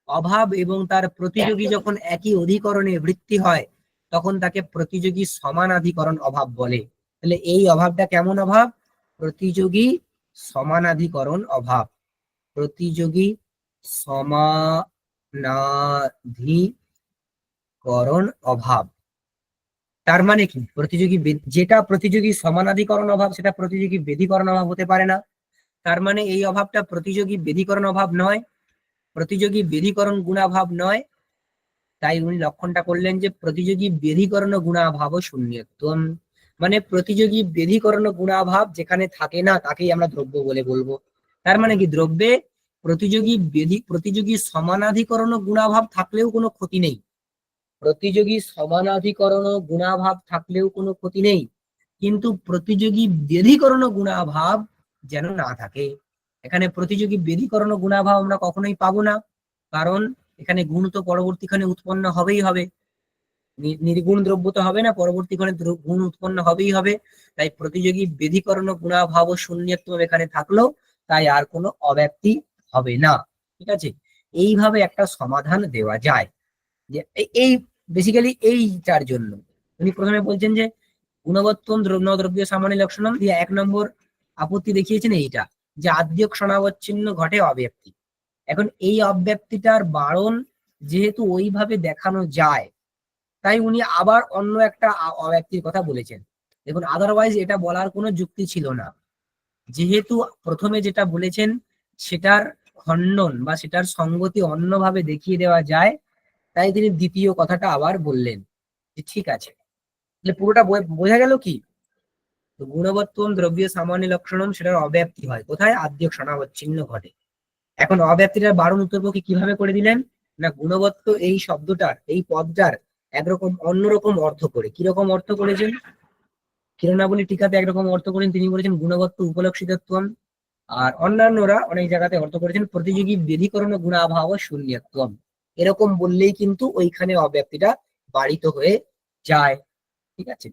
[SPEAKER 2] অভাব এবং তার প্রতিযোগী যখন একই অধিকরণে বৃত্তি হয়, তখন তাকে প্রতিযোগী সমানাধিকরণ অভাব বলে। তাহলে এই অভাবটা কেমন অভাব? প্রতিযোগী সমানাধিকরণ অভাব। প্রতিযোগী সমানাধিকরণ অভাব। তার মানে কি? যেটা প্রতিযোগী সমানাধিকরণ অভাব, সেটা প্রতিযোগী বেধিকরণ অভাব হতে পারে না। তার মানে এই অভাবটা প্রতিযোগী বেধিকরণ অভাব নয়, প্রতিযোগী বেধিকরণ গুণাভাব নয়। তাই উনি লক্ষণটা করলেন যে প্রতিযোগী বেধিকরণ গুণাভাব শূন্যত্বম, মানে প্রতিযোগী বেধিকরণ গুণাভাব যেখানে থাকে না, তাকেই আমরা দ্রব্য বলে বলবো। তার মানে কি? দ্রব্যে প্রতিযোগী সমানাধিকরণ গুণাভাব থাকলেও কোনো ক্ষতি নেই, প্রতিযোগী সমানাধিকরণ গুণাভাব থাকলেও কোনো ক্ষতি নেই, কিন্তু প্রতিযোগী বেধিকরণ গুণাভাব যেন না থাকে। এখানে প্রতিযোগী বেধিকরণ গুণাভাব আমরা কখনোই পাবো না, কারণ এখানে গুণ তো পরবর্তীক্ষণে উৎপন্ন হবেই হবে, নির্গুণ দ্রব্য তো হবে না, পরবর্তীক্ষণে গুণ উৎপন্ন হবেই হবে। তাই প্রতিযোগী বেধিকরণ গুণাভাব ও শূন্যত্ব এখানে থাকলো, তাই আর কোনো অব্যক্তি হবে না। ঠিক আছে, এইভাবে একটা সমাধান দেওয়া যায়। যে এই বেসিক্যালি এইটার জন্য উনি প্রথমে বলছেন যে গুণবত্তম দ্রব্য সামান্য লক্ষণম দিয়ে 1 নম্বর আপত্তি দেখিয়েছেন এইটা, যে আদ্যক সনাবচ্ছিন্ন ঘটে অব্যক্তি। এখন এই অব্যক্তিটার বারণ যেহেতু ওইভাবে দেখানো যায়, তাই উনি আবার অন্য একটা অব্যক্তির কথা বলেছেন। দেখুন, আদারওয়াইজ এটা বলার কোনো যুক্তি ছিল না, যেহেতু প্রথমে যেটা বলেছেন সেটার খণ্ডন বা সেটার সঙ্গতি অন্যভাবে দেখিয়ে দেওয়া যায়, তাই তিনি দ্বিতীয় কথাটা আবার বললেন। যে ঠিক আছে, তাহলে পুরোটা বোঝা গেল কি? তো গুণবত্তম দ্রব্য সামান্য লক্ষণম, সেটার অব্যাপ্তি হয় কোথায়? আদ্যক সনাবচ্ছিন্ন ঘটে। এখন অব্যাপ্তিটার বারণ উত্তরপক্ষে কিভাবে করে দিলেন না, গুণবত্ত এই শব্দটার, এই পদটার একরকম অন্যরকম অর্থ করে। কিরকম অর্থ করেছেন? কিরণাবলী টিকাতে একরকম অর্থ করেন, তিনি বলেছেন গুণবত্ত উপলক্ষিতত্বম, আর অন্যান্যরা অনেক জায়গাতে অর্থ করেছেন প্রতিযোগী বেধিকরণ গুণাভাব শূন্যত্বম। এরকম বললেই কিন্তু ওইখানে অব্যাপ্তিটা বাড়িত হয়ে যায়। ঠিক আছে,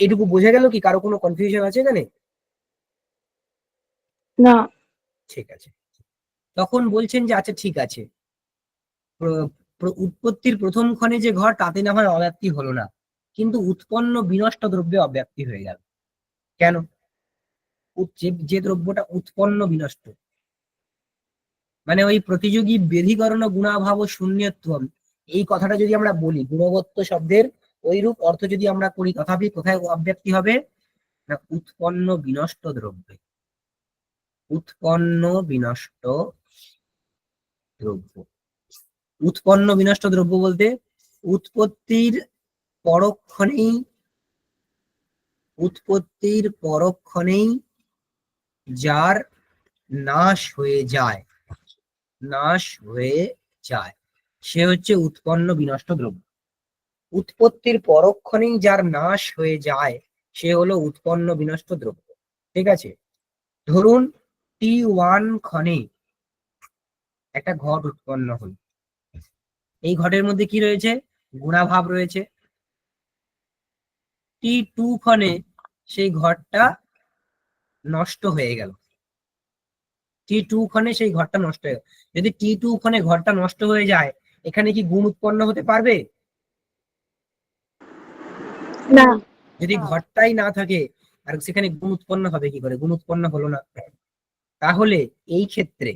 [SPEAKER 2] এটুকু বোঝা গেল কি? কারো কোনো কনফিউশন আছে এখানে?
[SPEAKER 3] না।
[SPEAKER 2] ঠিক আছে, তখন বলছেন যে আচ্ছা ঠিক আছে, উৎপত্তির প্রথম ক্ষণে যে ঘর, তাতে না হয় অব্যাপ্তি হলো না, কিন্তু উৎপন্ন বিনষ্ট দ্রব্যে অব্যাপ্তি হয়ে গেল। কেন? যে দ্রব্যটা উৎপন্ন বিনষ্ট, মানে ওই প্রতিযোগী বেধিকরণ গুণাভাব শূন্যত্বম, এই কথাটা যদি আমরা বলি, গুণবত্ত শব্দের ওইরূপ অর্থ যদি আমরা করি, তথাপি কোথায় অব্যক্তি হবে না? উৎপন্ন বিনষ্ট দ্রব্যে। উৎপন্ন বিনষ্ট দ্রব্য। উৎপন্ন বিনষ্ট দ্রব্য বলতে উৎপত্তির পরক্ষণেই যার নাশ হয়ে যায়, সে হচ্ছে উৎপন্ন বিনষ্ট দ্রব্য। উৎপত্তির পরক্ষণেই যার নাশ হয়ে যায়, সে হলো উৎপন্ন বিনষ্ট দ্রব্য। ঠিক আছে, ধরুন T1 ক্ষণে একটা ঘট উৎপন্ন হলো। এই ঘটের মধ্যে কি রয়েছে? গুণাভাব রয়েছে। T2 ক্ষণে সেই ঘটটা নষ্ট হয়ে গেল। T2 ক্ষণে সেই ঘরটা নষ্ট হয়ে গেল। যদি T2 ক্ষণে ঘরটা নষ্ট হয়ে যায়, এখানে কি গুণ উৎপন্ন হতে পারবে?
[SPEAKER 3] না।
[SPEAKER 2] যদি ঘরটাই না থাকে আর সেখানে গুণ উৎপন্ন হবে কি করে? গুণ উৎপন্ন হলো না। তাহলে এই ক্ষেত্রে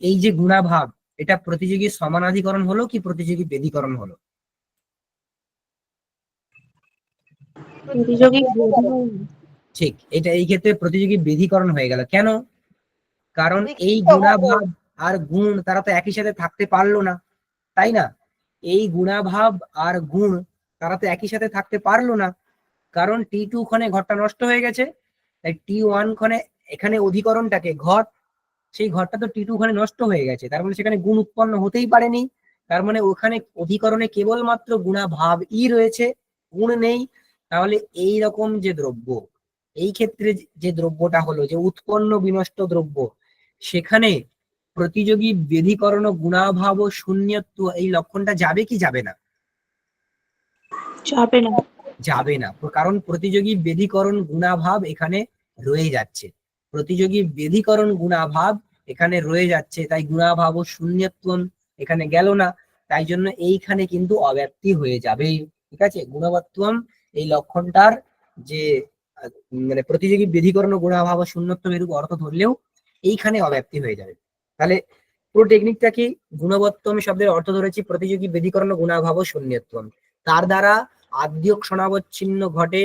[SPEAKER 2] এই যে গুণাভাব, এটা প্রতিযোগী সমানাধিকরণ হলো কি প্রতিযোগী বেধীকরণ হলো?
[SPEAKER 3] প্রতিযোগী
[SPEAKER 2] ঠিক, এটা এই ক্ষেত্রে প্রতিযোগী বেধীকরণ হয়ে গেল। কেন? কারণ এই
[SPEAKER 6] বিকৃত
[SPEAKER 2] গুণাভাব আর গুণ তারা তো একই সাথে থাকতে পারলো না, তাই না? এই গুণাভাব আর গুণ তারা তো একই সাথে থাকতে পারলো না, কারণ T2 ক্ষণে ঘরটা নষ্ট হয়ে গেছে। তাই T1 ক্ষণে এখানে অধিকরণটাকে ঘট, সেই ঘরটা তো T2 ক্ষণে নষ্ট হয়ে গেছে, তার মানে সেখানে গুণ উৎপন্ন হতেই পারেনি। তার মানে ওখানে অধিকরণে কেবলমাত্র গুণাভাব ই রয়েছে, গুণ নেই। তাহলে এই রকম যে দ্রব্য, এই ক্ষেত্রে যে দ্রব্যটা হলো যে উৎপন্ন বিনষ্ট দ্রব্য, সেখানে প্রতিযোগী বেধীকরণ ও গুণাভাব ও শূন্যত্ব এই লক্ষণটা যাবে কি যাবে না?
[SPEAKER 3] যাবে না।
[SPEAKER 2] যাবে না, কারণ প্রতিযোগী বেধীকরণ গুণাভাব এখানে রয়ে যাচ্ছে। প্রতিযোগী বেধীকরণ গুণাভাব এখানে রয়ে যাচ্ছে, তাই গুণাভাব ও শূন্যত্ব এখানে গেল না। তাই জন্য এইখানে কিন্তু অব্যাপ্তি হয়ে যাবে। ঠিক আছে, গুণবত্তম এই লক্ষণটার যে মানে প্রতিযোগী বেধীকরণ ও গুণাভাব ও শূন্যত্ব এরূপ অর্থ ধরলেও এইখানে অব্যাপ্তি হয়ে যাবে। তাহলে পুরো টেকনিকটা কি? গুণবত্তম শব্দের অর্থ ধরেছি প্রতিযোগী বেধীকরণ ও গুণাভাব ও শূন্যত্ব। তার দ্বারা আদ্য ক্ষণাবচ্ছিন্ন ঘটে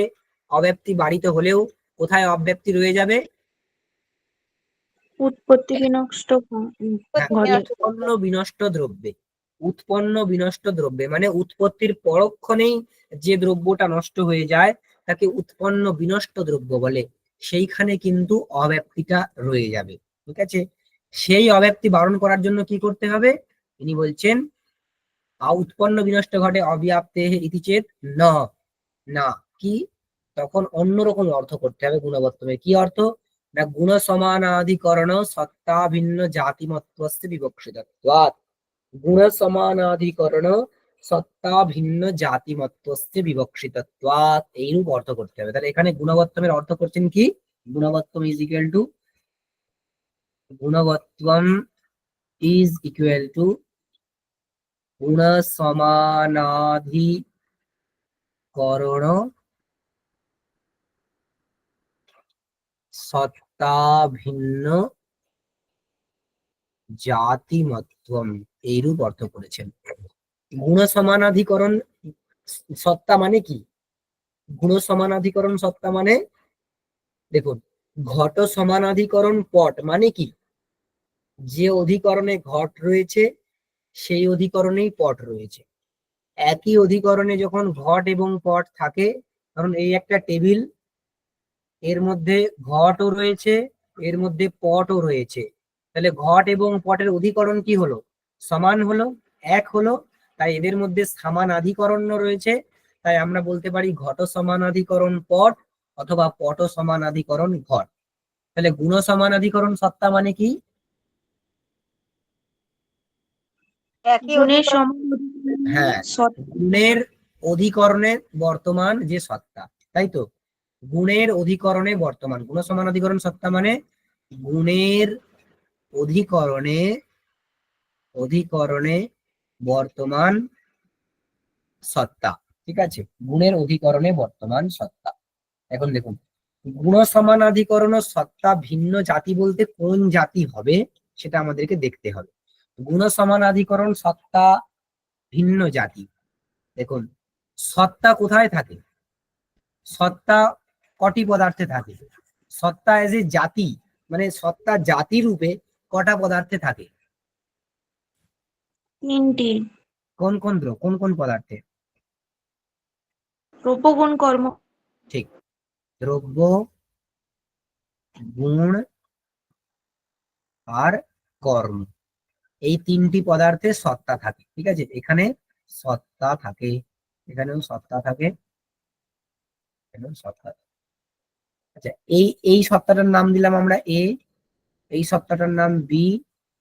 [SPEAKER 2] অব্যাপ্তি বাড়িত হলেও কোথায় অব্যাপ্তি রয়ে যাবে?
[SPEAKER 3] উৎপত্তি বিনষ্ট
[SPEAKER 2] হ্যাঁ,
[SPEAKER 3] ঘটে।
[SPEAKER 2] উৎপন্ন বিনষ্ট দ্রব্যে। উৎপন্ন বিনষ্ট দ্রব্যে মানে উৎপত্তির পরক্ষণেই যে দ্রব্যটা নষ্ট হয়ে যায় তাকে উৎপন্ন বিনষ্ট দ্রব্য বলে। সেইখানে কিন্তু অব্যাপ্তিটা রয়ে যাবে। ঠিক আছে, সেই অব্যাপ্তি বারণ করার জন্য কি করতে হবে? তিনি বলছেন উৎপন্ন বিনষ্ট ঘটে অব্যাপ্তে ইতি চেত না, না কি, তখন অন্যরকম অর্থ করতে হবে গুণবত্তমে। কি অর্থ? না গুণ সমানাধিকরণ সত্তা ভিন্ন জাতিমত্বস্য বিবক্ষিতত্বাৎ। গুণ সমানাধিকরণ সত্তা ভিন্ন জাতিমত্বস্য বিবক্ষিতত্বাৎ, এইরূপ অর্থ করতে হবে। তাহলে এখানে গুণবত্তমের অর্থ করছেন কি? গুণবত্তম ইজ ইকুয়াল টু গুণবত্তম ইজ ইকুয়াল টু গুণ সমানাধিকরণ সত্তা ভিন্ন জাতিমত্বম, এইরূপ অর্থ করেছেন। গুণ সমানাধিকরণ সত্তা মানে কি? গুণ সমানাধিকরণ সত্তা মানে দেখুন, ঘট সমানাধিকরণ পট মানে কি? যে অধিকরণে ঘট রয়েছে সেই অধিকরণেই পট রয়েছে। একই অধিকরণে যখন ঘট এবং পট থাকে, কারণ এই একটা টেবিল, এর মধ্যে ঘটও রয়েছে, এর মধ্যে পটও রয়েছে, তাহলে ঘট এবং পটের অধিকরণ কি হলো? সমান হলো, এক হলো। তাই এদের মধ্যে সমানাধিকরণ রয়েছে, তাই আমরা বলতে পারি ঘট সমানাধিকরণ পট অথবা পট সমানাধিকরণ ঘট। তাহলে গুণ সমানাধিকরণ সত্তা মানে কি?
[SPEAKER 6] একই
[SPEAKER 3] গুণের
[SPEAKER 6] অধিকরণ।
[SPEAKER 2] হ্যাঁ,
[SPEAKER 3] সত্তা।
[SPEAKER 2] গুণের অধিকরণে বর্তমান যে সত্তা, তাই তো? গুণের অধিকরণে বর্তমান, গুণ সমানাধিকরণ সত্তা মানে গুণের অধিকরণে অধিকরণে বর্তমান সত্তা। ঠিক আছে, গুণের অধিকরণে বর্তমান সত্তা। এখন দেখুন, গুণ সমানাধিকরণ ও সত্তা ভিন্ন জাতি বলতে কোন জাতি হবে সেটা আমাদেরকে দেখতে হবে। গুণ সমানাধিকরণ সত্তা ভিন্ন জাতি। দেখুন, সত্তা কোথায় থাকে? সত্তা কটি পদার্থে থাকে? সত্তা এজ এ জাতি মানে সত্তা জাতি রূপে কটা পদার্থে থাকে?
[SPEAKER 3] তিনটি।
[SPEAKER 2] কোন কোন কোন কোন পদার্থে?
[SPEAKER 3] রূপগুণ কর্ম।
[SPEAKER 2] ঠিক, দ্রব্য, গুণ আর কর্ম, এই তিনটি পদার্থে সত্তা থাকে। ঠিক আছে, এখানে সত্তা থাকে, এখানেও সত্তা থাকে, সত্তা। আচ্ছা, এই সত্তাটার নাম দিলাম আমরা এ, এই সত্তাটার নাম বি,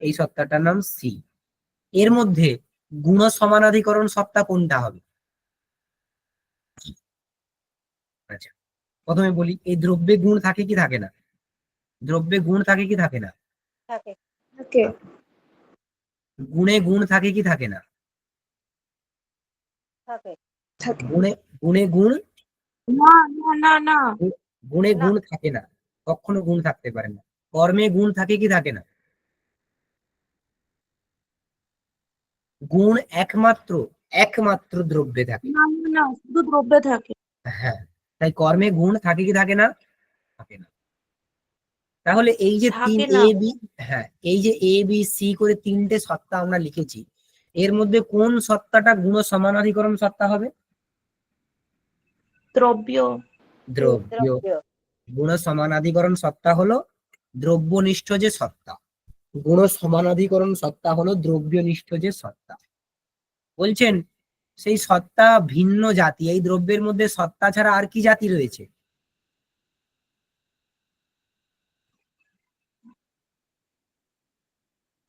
[SPEAKER 2] এই সত্তাটার নাম সি। এর মধ্যে গুণ সমানাধিকরণ সত্তা কোনটা হবে? আচ্ছা, প্রথমে বলি, এই দ্রব্যে গুণ থাকে কি থাকে না? দ্রব্যে গুণ থাকে কি থাকে না?
[SPEAKER 6] থাকে
[SPEAKER 3] থাকে
[SPEAKER 2] গুণে গুণ থাকে কি থাকে না?
[SPEAKER 6] থাকে
[SPEAKER 3] থাকে
[SPEAKER 2] গুণে গুণে গুণ
[SPEAKER 3] না না না না
[SPEAKER 2] গুণে
[SPEAKER 6] না।
[SPEAKER 2] গুণ থাকে না, কখনো গুণ থাকতে পারে না। কর্মে গুণ থাকে কি থাকে না? গুণ একমাত্র একমাত্র দ্রব্যে থাকে।
[SPEAKER 3] না না না, শুধু দ্রব্যে থাকে।
[SPEAKER 2] হ্যাঁ, তাই কর্মে গুণ থাকে কি থাকে না? থাকে না। তাহলে এই যে তিন
[SPEAKER 3] থাকে না,
[SPEAKER 2] এ বি, হ্যাঁ, এই যে এ বি সি করে তিনটে সত্তা আমরা লিখেছি, এর মধ্যে কোন সত্তাটা গুণ সমানাধিকরণ সত্তা হবে?
[SPEAKER 3] দ্রব্য।
[SPEAKER 2] দ্রব্য।
[SPEAKER 6] দ্রব্য
[SPEAKER 2] গুণ সমানাধিকরণ সত্তা হলো দ্রব্যনিষ্ঠ যে সত্তা, গুণ সমানাধিকরণ সত্তা হলো দ্রব্যনিষ্ঠ যে সত্তা। বলছেন সেই সত্তা ভিন্ন জাতি, এই দ্রব্যের মধ্যে সত্তা ছাড়া আর কি জাতি রয়েছে?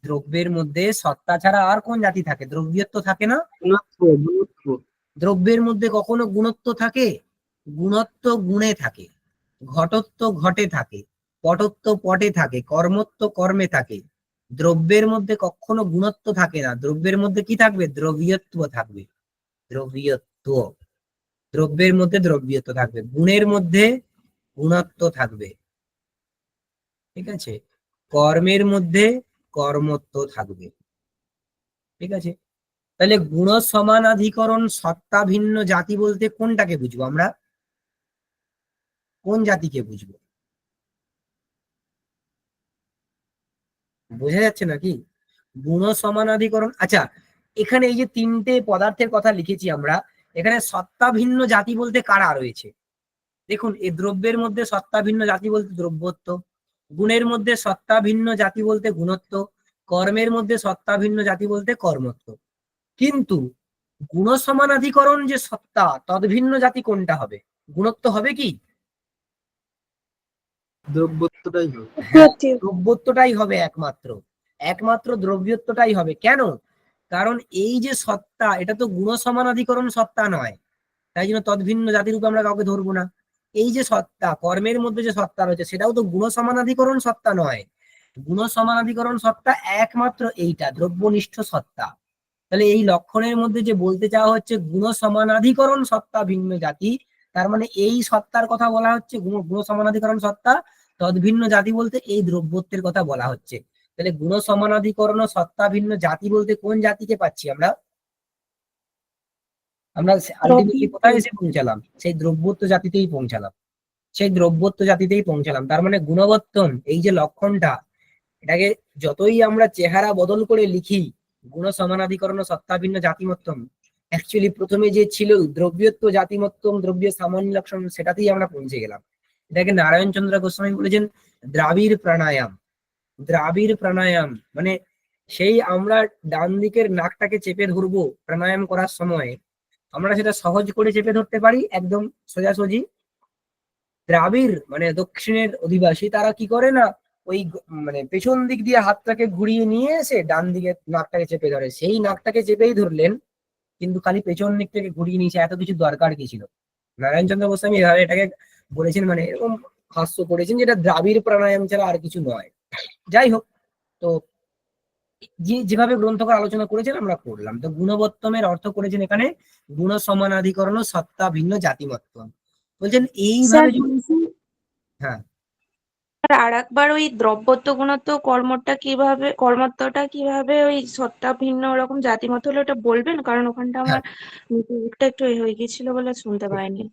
[SPEAKER 2] দ্রব্যের মধ্যে সত্তা ছাড়া আর কোন জাতি থাকে? দ্রব্যত্ব থাকে না?
[SPEAKER 1] গুণত্ব গুণত্ব
[SPEAKER 2] দ্রব্যের মধ্যে কখনো গুণত্ব থাকে? গুণত্ব গুণে থাকে, ঘটত্ব ঘটে থাকে, পটত্ব পটে থাকে, কর্মত্ব কর্মে থাকে। দ্রব্যের মধ্যে কখনো গুণত্ব থাকে না, দ্রব্যের মধ্যে কি থাকবে? দ্রব্যত্ব থাকবে। দ্রব্যত্ব, দ্রব্যের মধ্যে দ্রব্যত্ব থাকবে, গুণের মধ্যে গুণত্ব থাকবে, ঠিক আছে, কর্মের মধ্যে কর্মত্ব থাকবে, ঠিক আছে। তাহলে গুণ সমানাধিকরণ সত্তা ভিন্ন জাতি বলতে কোনটাকে বুঝবো আমরা? কোন জাতিকে বুঝবো? বোঝা যাচ্ছে নাকি? গুণ সমানাধিকরণ, আচ্ছা, এখানে এই যে তিনটে পদার্থের কথা লিখেছি আমরা, এখানে সত্তা ভিন্ন জাতি বলতে কারা রয়েছে? দেখুন, এই দ্রব্যের মধ্যে সত্তা ভিন্ন জাতি বলতে দ্রব্যত্ব, গুণের মধ্যে সত্তা ভিন্ন জাতি বলতে গুণত্ব, কর্মের মধ্যে সত্তা ভিন্ন জাতি বলতে কর্মত্ব। কিন্তু গুণ সমানাধিকরণ যে সত্তা, তদ্ভিন্ন জাতি কোনটা হবে? গুণত্ব হবে কি?
[SPEAKER 4] দ্রব্যত্বটাই হবে।
[SPEAKER 2] হ্যাঁ, দ্রব্যত্বটাই হবে একমাত্র, একমাত্র দ্রব্যত্বটাই হবে। কেন? কারণ এই যে সত্তা, এটা তো গুণ সমানাধিকরণ সত্তা নয়, তাই জন্য তদ্ভিন্ন জাতির রূপে আমরা কাউকে ধরবো না। এই যে সত্তা, কর্মের মধ্যে যে সত্তা রয়েছে, সেটাও তো গুণ সমানাধিকরণ সত্তা নয়। গুণ সমানাধিকরণ সত্তা একমাত্র এইটা, দ্রব্যনিষ্ঠ সত্তা। তাহলে এই লক্ষণের মধ্যে যে বলতে চাওয়া হচ্ছে গুণ সমানাধিকরণ সত্তা ভিন্ন জাতি, তার মানে এই সত্তার কথা বলা হচ্ছে, গুণ সমানাধিকরণ সত্তা, তদ্ভিন্ন জাতি বলতে এই দ্রব্যত্বের কথা বলা হচ্ছে। তাহলে গুণ সমানাধিকরণ ও সত্তা ভিন্ন জাতি বলতে কোন জাতিকে পাচ্ছি আমরা? আমরা আলটিমেটলি কোথায় এসে পৌঁছালাম? সেই দ্রব্যত্ব জাতিতেই পৌঁছালাম, সেই দ্রব্যত্ব জাতিতেই পৌঁছালাম। তার মানে গুণবর্তন, এই যে লক্ষণটা, এটাকে যতই আমরা চেহারা বদল করে লিখি, গুণ সমানাধিকরণ ও সত্তা ভিন্ন জাতিমত্তম, অ্যাকচুয়ালি প্রথমে যে ছিল দ্রব্যত্ব জাতিমত্তম দ্রব্য সামান্য লক্ষণ, সেটাতেই আমরা পৌঁছে গেলাম। এটাকে নারায়ণ চন্দ্র গোস্বামী বলেছেন দ্রাবিড় প্রাণায়াম। দ্রাবিড় প্রাণায়াম মানে সেই আমরা ডান দিকের নাকটাকে চেপে ধরবো প্রাণায়াম করার সময়, আমরা সেটা সহজ করে চেপে ধরতে পারি একদম সোজাসুজি। দ্রাবিড় মানে দক্ষিণের অধিবাসী, তারা কি করে না, ওই মানে পেছন দিক দিয়ে হাতটাকে ঘুরিয়ে নিয়ে এসে ডান দিকে নাকটাকে চেপে ধরে, সেই নাকটাকে চেপেই ধরলেন, কিন্তু খালি পেছন দিক থেকে ঘুরিয়ে নিয়েছে, এত কিছু দরকার কি ছিল? নারায়ণচন্দ্র গোস্বামী এভাবে এটাকে বলেছেন, মানে এরকম হাস্য করেছেন, যেটা দ্রাবিড় প্রাণায়াম ছাড়া আর কিছু নয়। যাই হোক, তো যেভাবে গ্রন্থকার আলোচনা করেছেন আমরা করলাম। তো গুণবত্তমের অর্থ করেছেন এখানে গুণ সমানাধিকরণ ও সত্তা ভিন্ন জাতিমত্তম। বলছেন
[SPEAKER 3] স্যার
[SPEAKER 2] এইভাবে
[SPEAKER 3] বলছি,
[SPEAKER 2] হ্যাঁ,
[SPEAKER 3] আর একবার ওই দ্রব্যত্ব গুণত্ব কর্মত্বটা কিভাবে ওই সত্তা ভিন্ন ওরকম জাতিমত হলো ওটা বলবেন, কারণ ওখানটা
[SPEAKER 2] হ্যাঁ,
[SPEAKER 3] আমার নেটওয়ার্কটা একটু এ হয়ে গেছিল বলে শুনতে পাইনি।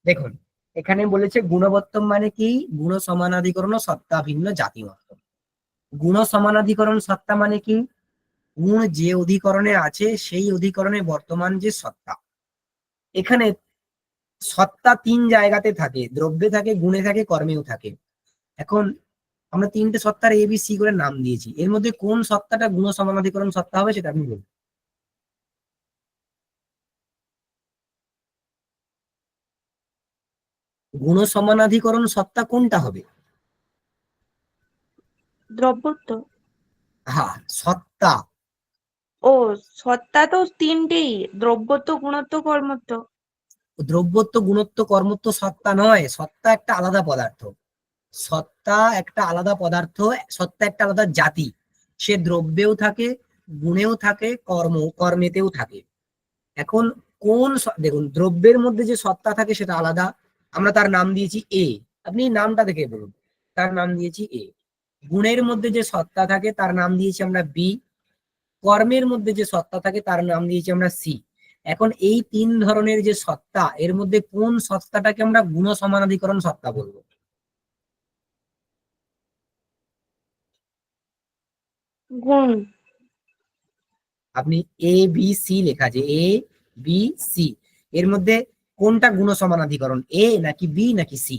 [SPEAKER 2] দেখুন, এখানে বলেছে গুণবত্তম মানে কি? গুণ সমানাধিকরণ ও সত্তা ভিন্ন জাতিমত্তম। গুণ সমানাধিকরণ সত্তা মানে কি? গুণ যে অধিকরণে আছে সেই অধিকরণে বর্তমান যে সত্তা। এখানে সত্তা তিন জায়গাতে থাকে, দ্রব্যে থাকে, গুণে থাকে, কর্মেও থাকে। এখন আমরা তিনটে সত্তার এ বি সি করে নাম দিয়েছি, এর মধ্যে কোন সত্তাটা গুণ সমানাধিকরণ সত্তা হবে সেটা আপনি বলুন। গুণ সমানাধিকরণ সত্তা কোনটা হবে?
[SPEAKER 3] দ্রব্যত্ব।
[SPEAKER 2] হ্যাঁ, সত্তা।
[SPEAKER 3] ও, সত্তা তো তিনটেই, দ্রব্যত্ব, গুণত্ব, কর্মত্ব।
[SPEAKER 2] দ্রব্যত্ব, গুণত্ব, কর্মত্ব সত্তা নয়, সত্তা একটা আলাদা পদার্থ। সত্তা একটা আলাদা পদার্থ, সত্তা একটা আলাদা জাতি। সে দ্রব্যেও থাকে, গুণেও থাকে, কর্মেতেও থাকে। এখন দেখুন, দ্রব্যের মধ্যে যে সত্তা থাকে সেটা আলাদা, আমরা তার নাম দিয়েছি এ। আপনি নামটা দেখে বলুন, তার নাম দিয়েছি এ। গুণের মধ্যে যে সত্তা থাকে তার নাম দিয়েছি আমরা বি। কর্মের মধ্যে যে সত্তা থাকে তার নাম দিয়েছি আমরা সি। এখন এই তিন ধরনের যে সত্তা, এর মধ্যে কোন সত্তাটাকে আমরা গুণ সমানাধিকরণ সত্তা বলবো?
[SPEAKER 3] গুণ।
[SPEAKER 2] আপনি এ বি সি লেখা আছে, এ বি সি, এর মধ্যে কোনটা গুণ সমানাধিকরণ, এ নাকি বি নাকি সি?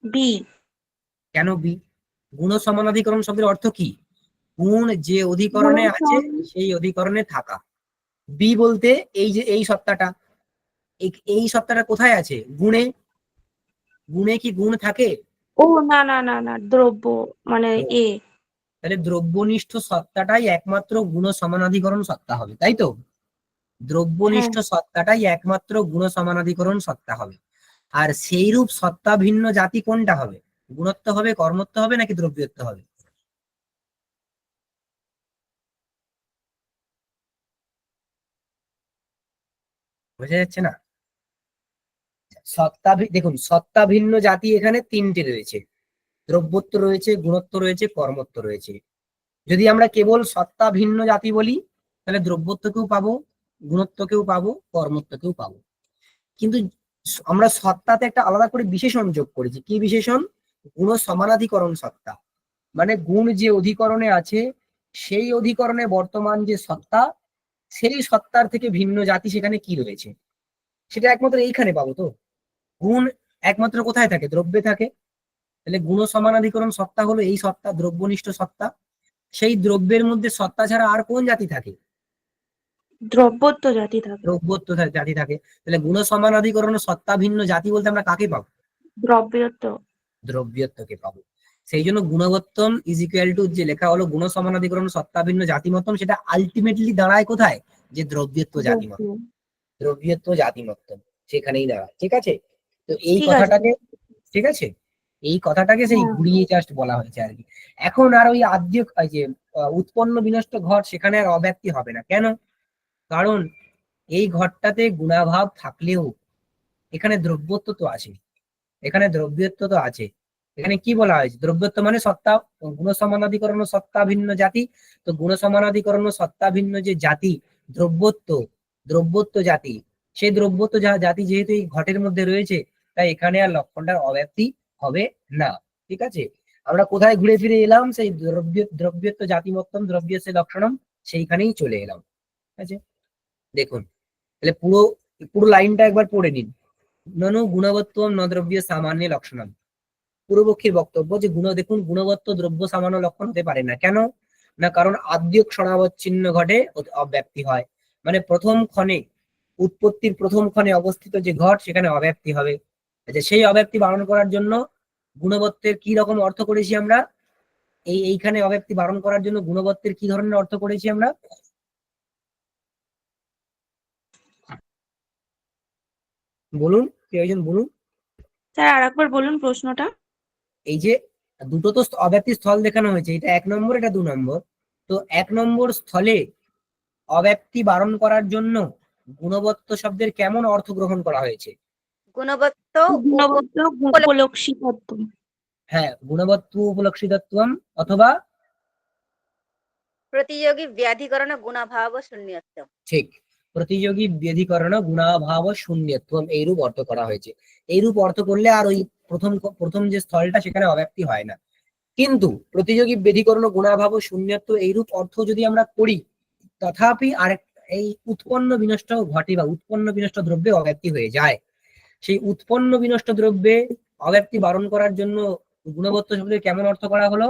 [SPEAKER 3] বি।
[SPEAKER 2] কেন বি? গুণ সমানাধিকরণ শব্দের অর্থ কি? গুণ যে অধিকরণে
[SPEAKER 3] গুণের
[SPEAKER 2] আছে
[SPEAKER 3] সম।
[SPEAKER 2] সেই অধিকরণে থাকা। বি বলতে এই যে এই সত্তাটা, এই সত্তাটা কোথায় আছে? গুণে। গুণে কি গুণ থাকে?
[SPEAKER 3] ও না না না না, দ্রব্য মানে এ।
[SPEAKER 2] তাহলে দ্রব্যনিষ্ঠ সত্তাটাই একমাত্র গুণ সমানাধিকরণ সত্তা হবে, তাই তো?
[SPEAKER 3] হ্যাঁ,
[SPEAKER 2] দ্রব্যনিষ্ঠ সত্তাটাই একমাত্র গুণ সমানাধিকরণ সত্তা হবে। আর সেইরূপ সত্তা ভিন্ন জাতি কোনটা হবে? গুণত্ব হবে, কর্মত্ব হবে, নাকি দ্রব্যত্ব হবে? বোঝা যাচ্ছে না? দেখুন, সত্তা ভিন্ন জাতি এখানে তিনটে রয়েছে, দ্রব্যত্ব রয়েছে, গুণত্ব রয়েছে, কর্মত্ব রয়েছে। যদি আমরা কেবল সত্তা ভিন্ন জাতি বলি, তাহলে দ্রব্যত্বকেও পাবো, গুণত্বকেও পাবো, কর্মত্বকেও পাবো। কিন্তু আমরা সত্তাতে একটা আলাদা করে বিশেষণ যোগ করেছি। কি বিশেষণ? গুণ সমানাধিকরণ সত্তা। মানে গুণ যে অধিকরণে আছে সেই অধিকরণে বর্তমান যে সত্তা, সেই সত্তার থেকে ভিন্ন জাতি সেখানে কি রয়েছে, সেটা একমাত্র এইখানে পাবো। তো গুণ একমাত্র কোথায় থাকে? দ্রব্যে থাকে। তাহলে গুণ সমানাধিকরণ সত্তা হলো এই সত্তা, দ্রব্যনিষ্ঠ সত্তা। সেই দ্রব্যের মধ্যে সত্তা ছাড়া আর কোন জাতি থাকে?
[SPEAKER 3] দ্রব্যত্ব জাতি থাকে।
[SPEAKER 2] দ্রব্যত্ব জাতি থাকে। তাহলে গুণ সমানাধিকরণ সত্তা ভিন্ন জাতি বলতে আমরা কাকে পাবো?
[SPEAKER 3] দ্রব্যত্ব।
[SPEAKER 2] দ্রব্যত্বকে পাবো। সেই জন্য গুণবত্তম ইজ ইকুয়াল টু, যে লেখা হলো গুণ সমানাধিকরণ সত্তা ভিন্ন জাতিমত্তম, সেটা আলটিমেটলি দাঁড়ায় কোথায়? যে দ্রব্যত্ব
[SPEAKER 3] দ্রব্য।
[SPEAKER 2] জাতিমত্তম। দ্রব্যত্ব জাতিমত্তম সেখানেই দাঁড়ায়। ঠিক আছে? তো এই
[SPEAKER 3] ঠিক আছে।
[SPEAKER 2] কথাটাকে, ঠিক আছে, এই কথাটাকে সেই
[SPEAKER 3] হ্যাঁ।
[SPEAKER 2] ঘুরিয়ে জাস্ট বলা হয়েছে আর কি। এখন আর ওই আদ্য এই যে উৎপন্ন বিনষ্ট ঘট, সেখানে আর অব্যক্তি হবে না। কেন? কারণ এই ঘরটাতে গুণাভাব থাকলেও এখানে দ্রব্যত্ব তো আছে, এখানে দ্রব্যত্ব তো আছে। এখানে কি বলা হয়েছে? দ্রব্যত্ব মানে সত্তা, গুণ সমানাধিকরণ সত্তা ভিন্ন জাতি। তো গুণ সমানাধিকরণ সত্তা ভিন্ন যে জাতি, দ্রব্যত্ব, দ্রব্যত্ব জাতি, সেই দ্রব্যত্ব জাতি যেহেতু এই ঘটের মধ্যে রয়েছে, তাই এখানে আর লক্ষণটার অব্যক্তি হবে না। ঠিক আছে? আমরা কোথায় ঘুরে ফিরে এলাম? সেই দ্রব্যত্ব জাতিমত্তম দ্রব্যস্য লক্ষণম, সেইখানেই চলে এলাম। ঠিক আছে? দেখুন, তাহলে পুরো পুরো লাইনটা একবার পড়ে নিন। ননু গুণবত্তম ন দ্রব্য সামান্য লক্ষণম। পূর্বপক্ষীর বক্তব্য যে দেখুন, গুণবত্ত দ্রব্য সামান্য লক্ষণ হতে পারে না। কেন? না, কারণ আদ্যক সনাবচ্ছিন্ন ঘটে অব্যক্তি হয়। মানে প্রথম ক্ষণে, উৎপত্তির প্রথম ক্ষণে অবস্থিত যে ঘট, সেখানে অব্যক্তি হবে। আচ্ছা, সেই অব্যক্তি বারণ করার জন্য গুণবত্তের কি রকম অর্থ করেছি আমরা? এইখানে অব্যক্তি বারণ করার জন্য গুণবত্তের কি ধরনের অর্থ করেছি আমরা? বলুন, কেউ একজন বলুন।
[SPEAKER 3] স্যার আরেকবার বলুন প্রশ্নটা।
[SPEAKER 2] এই যে দুটো তো অব্যক্তি স্থল দেখানো হয়েছে, এটা 1 নম্বর, এটা 2 নম্বর। তো 1 নম্বর স্থলে অব্যক্তি বারণ করার জন্য গুণবত্ত শব্দের কেমন অর্থ গ্রহণ করা হয়েছে?
[SPEAKER 6] গুণবত্ত
[SPEAKER 3] গুণবত্ত উপলক্ষিতত্ব।
[SPEAKER 2] হ্যাঁ, গুণবত্ত উপলক্ষিতত্বম, অথবা
[SPEAKER 6] প্রতিযোগী ব্যাধিকরণ গুণাভাব শূন্যত্ব।
[SPEAKER 2] ঠিক, প্রতিযোগী ব্যধিকরণ গুণাভাব শূন্যত্বম, এইরূপ অর্থ করা হয়েছে। এইরূপ অর্থ করলে আর ওই প্রথম প্রথম যে স্থলটা, সেখানে অব্যক্তি হয় না। কিন্তু প্রতিযোগী ব্যধিকরণ গুণাভাব শূন্যত্ব এইরূপ অর্থ যদি আমরা করি, তথাপি আরেক এই উৎপন্ন বিনষ্ট ঘটে বা উৎপন্ন বিনষ্ট দ্রব্যে অব্যক্তি হয়ে যায়। সেই উৎপন্ন বিনষ্ট দ্রব্যে অব্যক্তি বারণ করার জন্য গুণবত্ত শব্দের কেমন অর্থ করা হলো?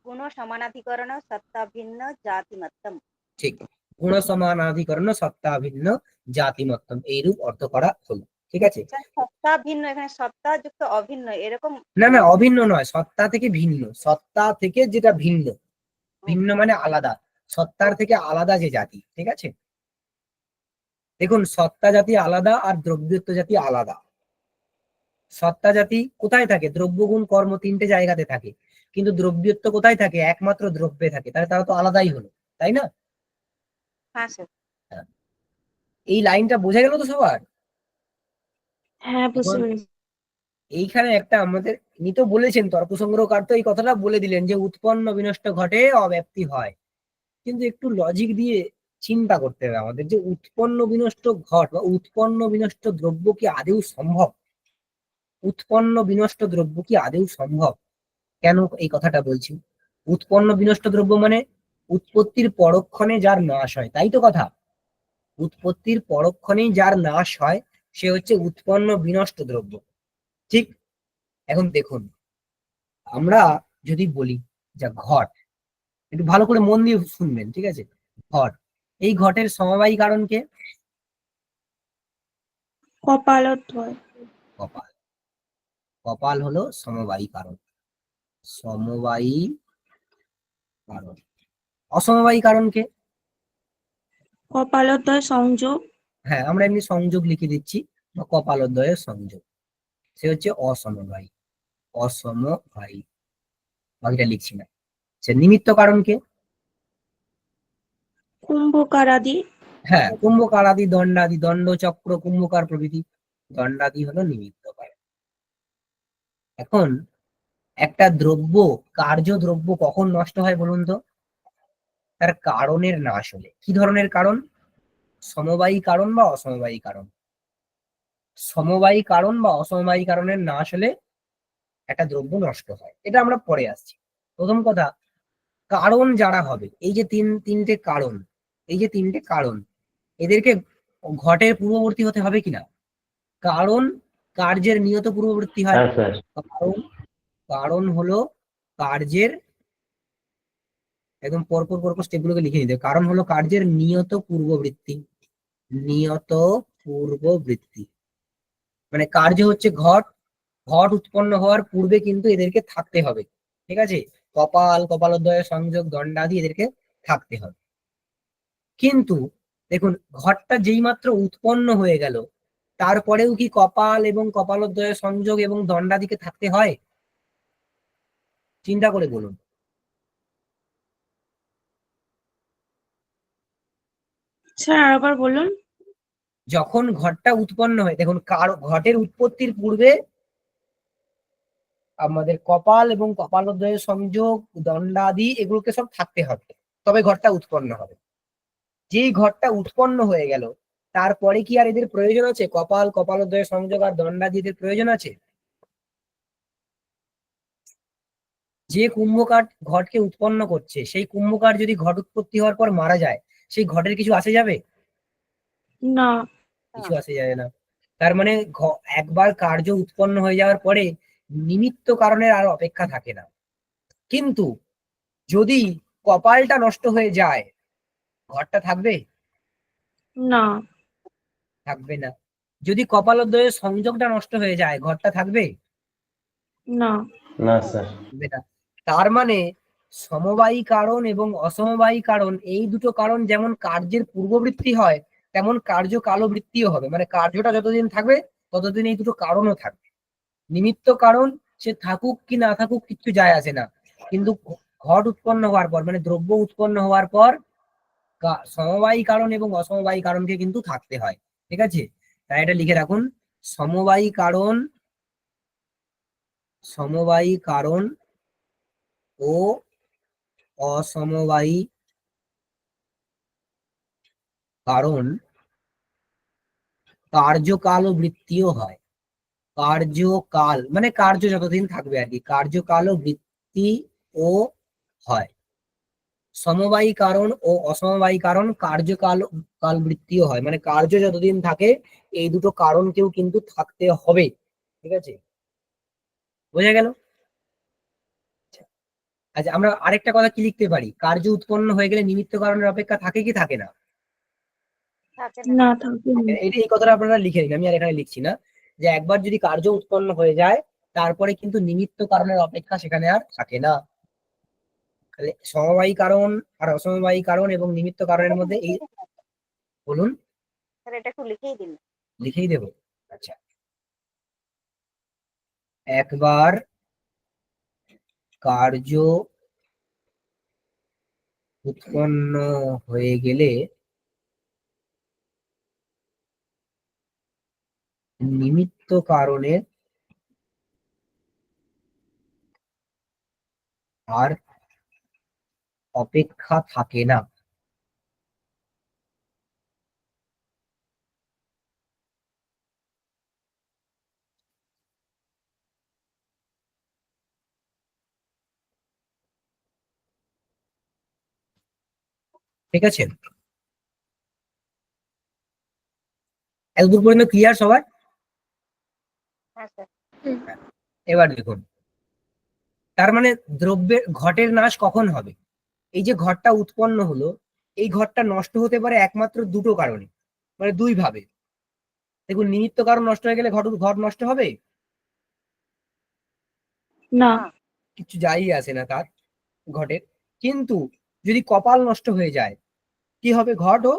[SPEAKER 6] গুণ সমানাধিকরণ সত্তা ভিন্ন জাতিমত্তম।
[SPEAKER 2] ঠিক, গুণ সমানাধিকরণ সত্তা ভিন্ন জাতিমত্তম, এইরূপ অর্থ করা হলো। ঠিক আছে?
[SPEAKER 6] সত্তা ভিন্ন, এখানে সত্তা যুক্ত অভিন্ন এরকম।
[SPEAKER 2] না না, অভিন্ন নয়, সত্তা থেকে ভিন্ন, সত্তা থেকে যেটা ভিন্ন, ভিন্ন মানে আলাদা, সত্তার থেকে আলাদা যে জাতি, ঠিক আছে? দেখুন, সত্তা জাতি আলাদা আর দ্রব্যত্ব জাতি আলাদা। সত্তা জাতি কোথায় থাকে? দ্রব্য গুণ কর্ম তিনটে জায়গাতে থাকে, কিন্তু দ্রব্যত্ব কোথায় থাকে? একমাত্র দ্রব্যে থাকে। তাহলে তারা তো আলাদাই হলো, তাই না?
[SPEAKER 6] হ্যাঁ স্যার।
[SPEAKER 2] হ্যাঁ। এই লাইনটা বোঝা গেল তো সবার?
[SPEAKER 3] হ্যাঁ, বুঝতে
[SPEAKER 2] এখন
[SPEAKER 3] পেরেছি।
[SPEAKER 2] এইখানে একটা আমাদের, ইনি তো বলেছেন, তর্ক সংগ্রহকার তো এই কথাটা বলে দিলেন যে উৎপন্ন বিনষ্ট ঘটে, অব্যাপ্তি হয়। কিন্তু একটু লজিক দিয়ে চিন্তা করতে হবে আমাদের, যে উৎপন্ন বিনষ্ট ঘট বা উৎপন্ন বিনষ্ট দ্রব্য কি আদৌ সম্ভব? উৎপন্ন বিনষ্ট দ্রব্য কি আদৌ সম্ভব? কেন এই কথাটা বলছি? উৎপন্ন বিনষ্ট দ্রব্য মানে উৎপত্তির পরক্ষণে যার নাশ হয়, তাই তো কথা? উৎপত্তির পরক্ষণেই যার নাশ হয় সে হচ্ছে উৎপন্ন বিনষ্ট দ্রব্য, ঠিক? এখন দেখুন, আমরা যদি বলি যা ঘট, একটু ভালো করে মন দিয়ে শুনবেন, ঠিক আছে? ঘট, এই ঘটের সমবায়ী কারণ কে?
[SPEAKER 3] কপালদ্বয়।
[SPEAKER 2] কপাল। কপাল হলো সমবায়ী কারণ। সমবায়ী কারণ। অসমবায়ী কারণ কে?
[SPEAKER 3] কপালদ্বয় সংযোগ।
[SPEAKER 2] হ্যাঁ, আমরা এমনি সংযোগ লিখে দিচ্ছি, বা কপালোদয়ের সংযোগ, সে হচ্ছে অসমবায়ী। অসমবায়ী, বাকিটা লিখছি না। সে নিমিত্ত কারণ কে?
[SPEAKER 3] কুম্ভকারাদি।
[SPEAKER 2] হ্যাঁ, কুম্ভকার আদি, দণ্ডাদি, দণ্ড চক্র কুম্ভকার প্রভৃতি, দণ্ডাদি হলো নিমিত্ত কারণ। এখন একটা দ্রব্য, কার্য দ্রব্য কখন নষ্ট হয় বলুন তো? তার কারণের নাশ হলে। কি ধরনের কারণ? সমবায়ী কারণ বা অসমবায়ী কারণ। সমবায়ী কারণ বা অসমবায়ী কারণের নাশ হলে একটা দ্রব্য নষ্ট হয়। এটা আমরা পরে আসছি। প্রথম কথা, কারণ যারা হবে, এই যে তিনটে কারণ, এই যে তিনটে কারণ, এদেরকে ঘটের পূর্ববর্তী হতে হবে কিনা? কারণ কার্যের নিয়ত পূর্ববর্তী হয়।
[SPEAKER 5] হ্যাঁ স্যার।
[SPEAKER 2] কারণ, কারণ হলো কার্যের, একদম পরপর পরপর স্টেপগুলোকে লিখে নিতে হবে। কারণ হলো কার্যের নিয়ত পূর্ববৃত্তি। নিয়ত পূর্ববৃত্তি মানে কার্য হচ্ছে ঘট, ঘট উৎপন্ন হওয়ার পূর্বে কিন্তু এদেরকে থাকতে হবে, ঠিক আছে? কপাল, কপালোদয় সংযোগ, দণ্ডাদি এদেরকে থাকতে হবে। কিন্তু দেখুন, ঘটটা যেই মাত্র উৎপন্ন হয়ে গেল, তারপরেও কি কপাল এবং কপালোদয় সংযোগ এবং দণ্ডাদিকে থাকতে হয়? চিন্তা করে বলুন।
[SPEAKER 3] স্যার আরেকবার বলুন।
[SPEAKER 2] যখন ঘটটা উৎপন্ন হয়, দেখুন, ঘটের উৎপত্তির পূর্বে আমাদের কপাল এবং কপালোদয় সংযোগ, দণ্ডাদি এগুলোকে সব থাকতে হবে, তবে ঘটটা উৎপন্ন হবে। যেই ঘটটা উৎপন্ন হয়ে গেল, তারপরে কি আর এদের প্রয়োজন আছে? কপাল, কপালোদয় সংযোগ আর দণ্ডাদি এদের প্রয়োজন আছে? যে কুম্ভকার ঘটকে উৎপন্ন করছে, সেই কুম্ভকার যদি ঘট উৎপত্তি হওয়ার পর মারা যায়, সেই ঘটের কিছু আসে যাবে?
[SPEAKER 3] না।
[SPEAKER 2] কিছু আসে যাবে না। তার মানে একবার কার্য উৎপন্ন হয়ে যাওয়ার পরে নিমিত্ত কারণের আর অপেক্ষা থাকে না। কিন্তু যদি কপালটা নষ্ট হয়ে যায়, ঘরটা থাকবে?
[SPEAKER 3] না।
[SPEAKER 2] থাকবে না। যদি কপালোদয়ের সংযোগটা নষ্ট হয়ে যায়, ঘরটা থাকবে?
[SPEAKER 3] না।
[SPEAKER 5] না স্যার।
[SPEAKER 2] থাকবে না। তার মানে সমবায়ী কারণ এবং অসমবায়ী কারণ, এই দুটো কারণ যেমন কার্যের পূর্ববৃত্তি হয়, তেমন কার্য কালবৃত্তিও হবে। মানে কার্যটা যতদিন থাকবে ততদিন এই দুটো কারণও থাকবে। নিমিত্ত কারণ সে থাকুক কি না থাকুক কিচ্ছু যায় আসে না, কিন্তু ঘট উৎপন্ন হওয়ার পর, মানে দ্রব্য উৎপন্ন হওয়ার পর সমবায়ী কারণ এবং অসমবায়ী কারণকে কিন্তু থাকতে হয়, ঠিক আছে? তাই এটা লিখে রাখুন, সমবায়ী কারণ, সমবায়ী কারণ ও অসমবায়ী কারণ কার্যকাল ও বৃত্তিও হয়। কার্যকাল মানে কার্য যতদিন থাকবে আর কি, কার্যকাল ও বৃত্তি ও হয়। সমবায়ী কারণ ও অসমবায়ী কারণ কার্যকাল কাল বৃত্তিও হয়, মানে কার্য যতদিন থাকে এই দুটো কারণকেও কিন্তু থাকতে হবে, ঠিক আছে? বোঝা গেল? আচ্ছা, আমরা আরেকটা কথা কি লিখতে পারি? কার্য উৎপন্ন হয়ে গেলে নিমিত্ত কারণের অপেক্ষা থাকে কি থাকে না?
[SPEAKER 6] থাকে না।
[SPEAKER 3] না, থাকে না।
[SPEAKER 2] এই কথাটা আপনারা লিখে নিন, আমি আর এখানে লিখছি না। যে একবার যদি কার্য উৎপন্ন হয়ে যায় তারপরে কিন্তু নিমিত্ত কারণের অপেক্ষা সেখানে আর থাকে না। তাহলে সমবায়ী কারণ আর অসমবায়ী কারণ এবং নিমিত্ত কারণের মধ্যে এই, বলুন।
[SPEAKER 6] তাহলে এটা একটু লিখেই দিন।
[SPEAKER 2] লিখেই দেবো, আচ্ছা। একবার কার্য উৎপন্ন হয়ে গেলে নিমিত্ত কারণের আর অপেক্ষা থাকে না। ঠিক আছে, এতদূর পর্যন্ত ক্লিয়ার সবার?
[SPEAKER 6] হ্যাঁ স্যার।
[SPEAKER 2] এবার দেখুন, তার মানে দ্রব্যের ঘটের নাশ কখন হবে? এই যে ঘটটা উৎপন্ন হলো, এই ঘটটা নষ্ট হতে পারে একমাত্র দুটো কারণে, মানে দুই ভাবে। দেখুন, নিমিত্ত কারণ নষ্ট হয়ে গেলে ঘট নষ্ট হবে?
[SPEAKER 3] না।
[SPEAKER 2] কিছু যাই আসে না তার ঘটের। কিন্তু যদি কপাল নষ্ট হয়ে যায় কি হবে? ঘটও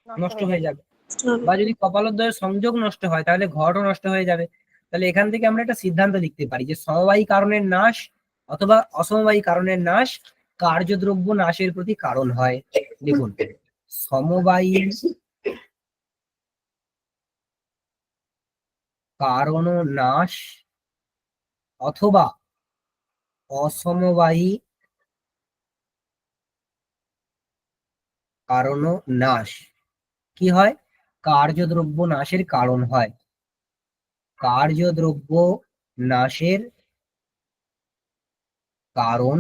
[SPEAKER 2] নষ্ট হয়ে যাবে। বা যদি কপালোদয়ের সংযোগ নষ্ট হয় তাহলে ঘটও নষ্ট হয়ে যাবে। তাহলে এখান থেকে আমরা একটা সিদ্ধান্ত লিখতে পারি যে সমবায়ী কারণের নাশ অথবা অসমবায়ী কারণের নাশ কার্যদ্রব্য নাশের প্রতি কারণ হয়। দেখুন, সমবায়ী কারণ নাশ অথবা অসমবায়ী কারণ নাশ কি হয়? কার্যদ্রব্য নাশের কারণ হয়। কার্যদ্রব্য নাশের কারণ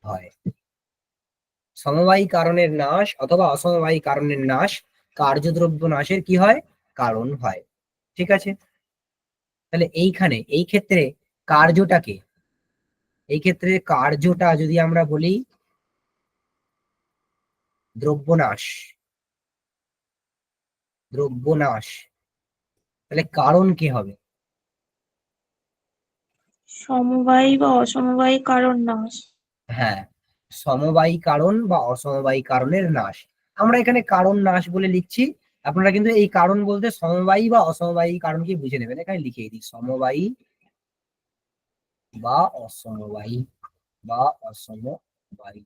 [SPEAKER 2] হয়। সমবায়ী কারণের নাশ অথবা অসমবায়ী কারণের নাশ কার্যদ্রব্য নাশের কি হয়? কারণ হয়। ঠিক আছে, তাহলে এইখানে এই ক্ষেত্রে কার্যটাকে, এই ক্ষেত্রে কার্যটা যদি আমরা বলি দ্রব্যনাশ, দ্রব্যনাশ, তাহলে কারণ কি হবে?
[SPEAKER 3] সমবায়ী বা অসমবায়ী কারণ নাশ।
[SPEAKER 2] হ্যাঁ, সমবায়ী কারণ বা অসমবায়ী কারণের নাশ। আমরা এখানে কারণ নাশ বলে লিখছি, আপনারা কিন্তু এই কারণ বলতে সমবায়ী বা অসমবায়ী কারণকে বুঝে নেবেন। এখানে লিখে দিই সমবায়ী বা অসমবায়ী বা অসমবায়ী।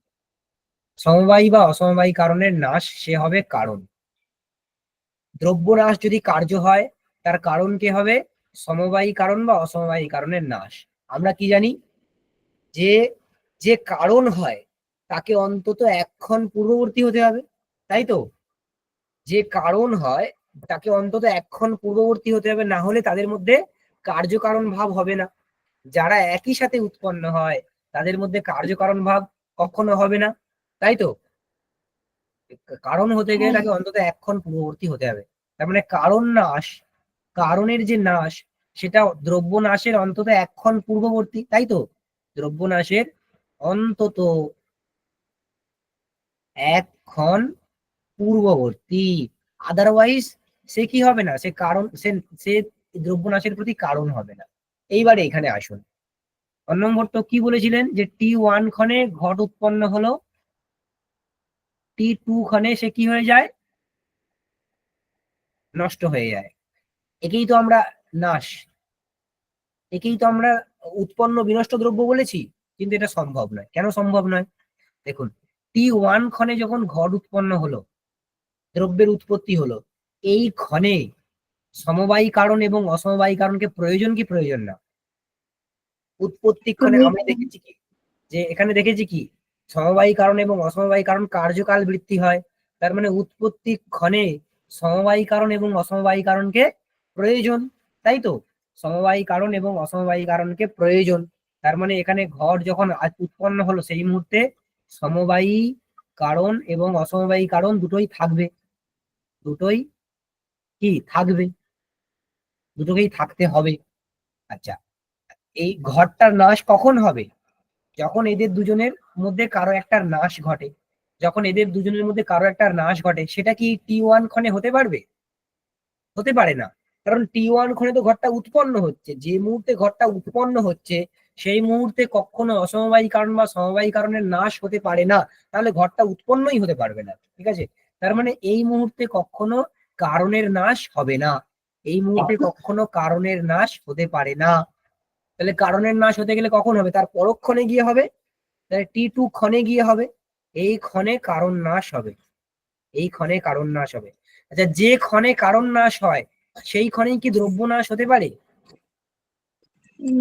[SPEAKER 2] সমবায়ী বা অসমবায়ী কারণের নাশ সে হবে কারণ। দ্রব্যনাশ যদি কার্য হয় তার কারণ কি হবে? সমবায়ী কারণ বা অসমবায়ী কারণের নাশ। আমরা কি জানি যে যে কারণ হয় তাকে অন্তত এক্ষণ পূর্ববর্তী হতে হবে, তাই তো? যে কারণ হয় তাকে অন্তত এক্ষণ পূর্ববর্তী হতে হবে, না হলে তাদের মধ্যে কার্যকারণ ভাব হবে না। যারা একই সাথে উৎপন্ন হয় তাদের মধ্যে কার্যকারণ ভাব কখনো হবে না, তাই তো? কারণ হতে গেলে তাকে অন্তত এক্ষণ পূর্ববর্তী হতে হবে। তার মানে কারণ নাশ, কারণের যে নাশ সেটা দ্রব্য নাশের অন্তত এক্ষণ পূর্ববর্তী, তাই তো? দ্রব্য নাশের অন্তত এক্ষণ পূর্ববর্তী, আদারওয়াইজ সে কি হবে না, সে কারণ সে দ্রব্য নাশের প্রতি কারণ হবে না। এইবারে এখানে আসুন, অন্নভট্ট কি বলেছিলেন? যে T1 ক্ষণে ঘট উৎপন্ন হলো, T2 ক্ষণে সে কি হয়ে যায়? নষ্ট হয়ে যায়। একেই তো আমরা নাশ, একেই তো আমরা উৎপন্ন বিনষ্ট দ্রব্য বলেছি। কিন্তু এটা সম্ভব নয়। কেন সম্ভব নয়? দেখুন, T1 ক্ষণে যখন ঘট উৎপন্ন হলো, দ্রব্যের উৎপত্তি হলো, এই ক্ষণে সমবায়ী কারণ এবং অসমবায়ী কারণকে প্রয়োজন কি প্রয়োজন না? উৎপত্তি ক্ষণে আমরা দেখেছি কি, যে এখানে দেখেছি কি সমবায়ী কারণ এবং অসমবায়ী কারণ কার্যকাল বৃত্তি হয়। তার মানে উৎপত্তি ক্ষণে সমবায়ী কারণ এবং অসমবায়ী কারণকে প্রয়োজন, তাই তো? সমবায়ী কারণ এবং অসমবায়ী কারণকে প্রয়োজন। তার মানে এখানে ঘট যখন উৎপন্ন হলো সেই মুহূর্তে সমবায়ী কারণ এবং অসমবায়ী কারণ দুটোই থাকবে, দুটোই কি থাকবে, দুটোকেই থাকতে হবে। আচ্ছা, এই ঘটটার নাশ কখন হবে? যখন এদের দুজনের মধ্যে কারো একটার নাশ ঘটে। যখন এদের দুজনের মধ্যে কারো একটা নাশ ঘটে, সেটা কি T1 ক্ষণে হতে পারবে? হতে পারে না। কারণ T1 ক্ষণে তো ঘরটা উৎপন্ন হচ্ছে, যে মুহূর্তে ঘরটা উৎপন্ন হচ্ছে সেই মুহূর্তে কখনো অসমবায়ী কারণ বা সমবায়ী কারণের নাশ হতে পারে না, তাহলে ঘরটা উৎপন্নই হতে পারবে না। ঠিক আছে, তার মানে এই মুহূর্তে কখনো কারণের নাশ হবে না, এই মুহূর্তে কখনো কারণের নাশ হতে পারে না। তাহলে কারণের নাশ হতে গেলে কখন হবে? তার পরক্ষণে গিয়ে হবে, তাহলে T2 ক্ষণে গিয়ে হবে। এই ক্ষণে কারণ নাশ হবে, এই ক্ষণে কারণ নাশ হবে। আচ্ছা, যে ক্ষণে কারণ নাশ হয় সেই ক্ষণেই কি দ্রব্য নাশ হতে পারে?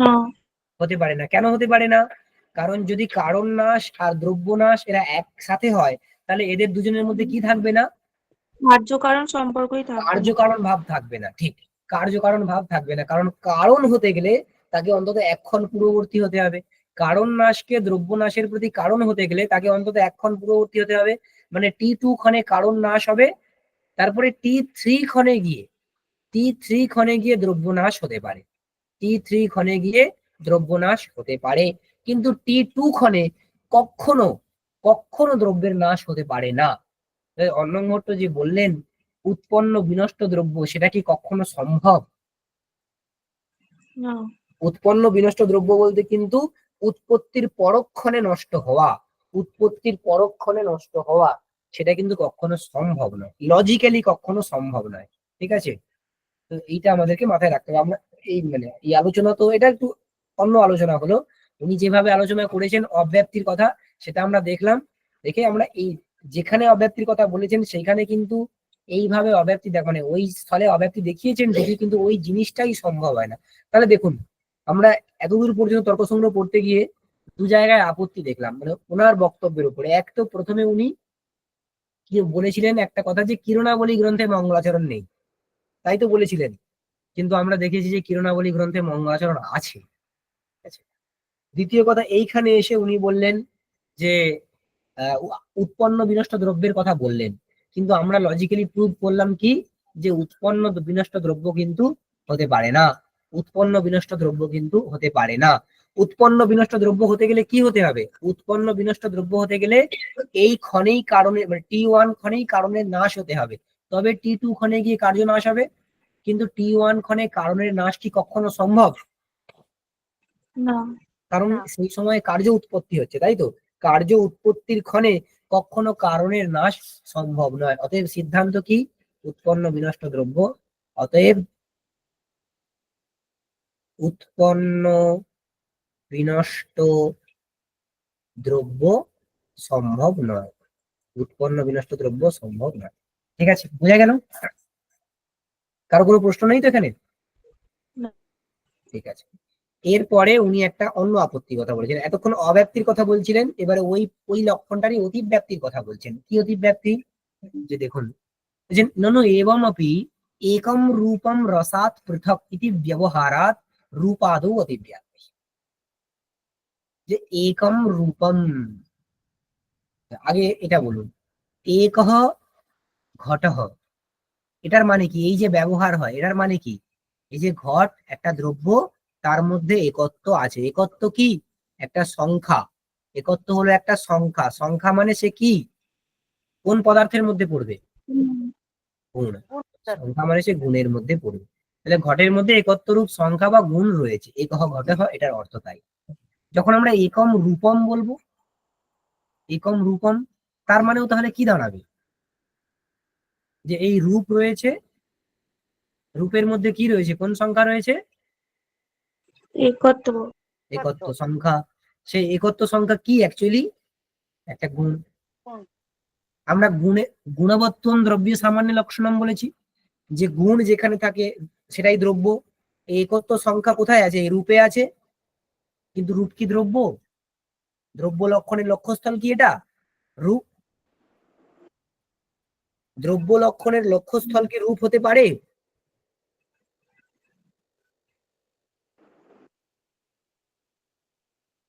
[SPEAKER 3] না।
[SPEAKER 2] হতে পারে না। কেন হতে পারে না? কারণ যদি কারণ নাশ আর দ্রব্য নাশ এরা একসাথে হয়, তাহলে এদের দুজনের মধ্যে কি থাকবে না?
[SPEAKER 3] কার্য-কারণ সম্পর্কই থাকবে না।
[SPEAKER 2] কার্যকারণ ভাব থাকবে না। ঠিক, কার্যকারণ ভাব থাকবে না, কারণ কারণ হতে গেলে তাকে অন্তত এক্ষণ পূর্ববর্তী হতে হবে। কারণ নাশকে দ্রব্য নাশের প্রতি কারণ হতে গেলে তাকে অন্তত এক্ষণ পূর্ববর্তী হতে হবে। মানে T2 ক্ষণে কারণ নাশ হবে, তারপরে T3 ক্ষণে গিয়ে দ্রব্য নাশ হতে পারে, T3 ক্ষণে গিয়ে দ্রব্য নাশ হতে পারে। কিন্তু T2 ক্ষণে কখনো কখনো দ্রব্যের নাশ হতে পারে না। অর্ণব মহর্ত যে বললেন উৎপন্ন বিনষ্ট দ্রব্য, সেটা কি কখনো সম্ভব?
[SPEAKER 3] না।
[SPEAKER 2] উৎপন্ন বিনষ্ট দ্রব্য বলতে কিন্তু উৎপত্তির পরক্ষণে নষ্ট হওয়া, উৎপত্তির পরক্ষণে নষ্ট হওয়া, সেটা কিন্তু কখনো সম্ভব নয়, লজিক্যালি কখনো সম্ভব নয়। ঠিক আছে, তো এইটা আমাদেরকে মাথায় রাখতে হবে। আমরা এই আলোচনা তো এটা একটু অন্য আলোচনা হলো, উনি যেভাবে আলোচনা করেছেন অব্যাপ্তির কথা, সেটা আমরা দেখলাম। দেখে আমরা এই যেখানে অব্যাপ্তির কথা বলেছেন সেইখানে কিন্তু এইভাবে অব্যাপ্তি মানে ওই স্থলে অব্যাপ্তি দেখিয়েছেন দেখি, কিন্তু ওই জিনিসটাই সম্ভব হয় না। তাহলে দেখুন, আমরা এতদূর পর্যন্ত তর্ক সংগ্রহ করতে গিয়ে দু জায়গায় আপত্তি দেখলাম, মানে ওনার বক্তব্যের উপরে। এক তো প্রথমে উনি কি বলেছিলেন একটা কথা, যে কিরণাবলী গ্রন্থে মঙ্গলাচরণ নেই, তাই তো বলেছিলেন। কিন্তু আমরা দেখেছি যে কিরণাবলী গ্রন্থে মঙ্গলাচরণ আছে। ঠিক আছে? দ্বিতীয় কথা, এইখানে এসে উনি বললেন যে উৎপন্ন বিনষ্ট দ্রব্যের কথা বললেন, কিন্তু আমরা লজিক্যালি প্রুভ করলাম কি, যে উৎপন্ন বিনষ্ট দ্রব্য কিন্তু হতে পারে না, উৎপন্ন বিনষ্ট দ্রব্য কিন্তু হতে পারে না। উৎপন্ন বিনষ্ট দ্রব্য হতে গেলে কি হতে হবে? উৎপন্ন বিনষ্ট দ্রব্য হতে গেলে এই ক্ষণেই কারণে, মানে T1 ক্ষণেই কারণের নাশ হতে হবে, তবে T2 ক্ষণে গিয়ে কার্য নাশ হবে। কিন্তু T1 ক্ষণে কারণের নাশ কি কখনো সম্ভব?
[SPEAKER 3] না।
[SPEAKER 2] কারণ
[SPEAKER 6] না।
[SPEAKER 2] সেই সময় কার্য উৎপত্তি হচ্ছে, তাই তো? কার্য উৎপত্তির ক্ষণে কখনো কারণের নাশ সম্ভব নয়। অতএব সিদ্ধান্ত কি? উৎপন্ন বিনষ্ট দ্রব্য। অতএব উৎপন্ন বিনষ্ট দ্রব্য সম্ভব নয়, উৎপন্ন বিনষ্ট দ্রব্য সম্ভব নয়। ঠিক আছে, বোঝা গেল? কারো কোনো প্রশ্ন নেই তো এখানে?
[SPEAKER 3] না।
[SPEAKER 2] ঠিক আছে, এরপরে উনি একটা অন্য আপত্তির কথা বলেছেন। এতক্ষণ অব্যাপ্তির কথা বলছিলেন, এবারে ওই ওই লক্ষণটারই অতিব্যাপ্তির কথা বলছেন। কি অতিব্যাপ্তি? যে দেখুন, বলছেন ননু এবমপি একম রূপম রসাৎ পৃথক ইতি ব্যবহারাৎ রূপাদৌ অতিব্যাপ্তি। যে একম রূপম, আগে এটা বলুন, একহ ঘটঃ, এটার মানে কি? এই যে ব্যবহার হয় এটার মানে কি? এই যে ঘট একটা দ্রব্য, তার মধ্যে একত্ব আছে। একত্ব কি? একটা সংখ্যা। একত্ব হলো একটা সংখ্যা। সংখ্যা মানে সে কি, কোন পদার্থের মধ্যে পড়বে? গুণ। সংখ্যা মানে সে গুণের মধ্যে পড়বে। তাহলে ঘটের মধ্যে একত্ব রূপ সংখ্যা বা গুণ রয়েছে, একহ ঘটঃ, এটার অর্থ তাই। যখন আমরা একম রূপম বলবো, একম রূপম, তার মানেও তাহলে কি দাঁড়াবে? যে এই রূপ রয়েছে, রূপের মধ্যে কি রয়েছে, কোন সংখ্যা রয়েছে?
[SPEAKER 3] একত্ব।
[SPEAKER 2] একত্ব সংখ্যা। সেই একত্ব সংখ্যা কি অ্যাকচুয়ালি? একটা গুণ। আমরা গুণবত্তম দ্রব্য সামান্য লক্ষণম বলেছি, যে গুণ যেখানে থাকে সেটাই দ্রব্য। এই একত্ব সংখ্যা কোথায় আছে? এই রূপে আছে। কিন্তু রূপ কি দ্রব্য? দ্রব্য লক্ষণের লক্ষ্যস্থল কি এটা? রূপ। দ্রব্য লক্ষণের লক্ষ্যস্থল কি রূপ হতে পারে?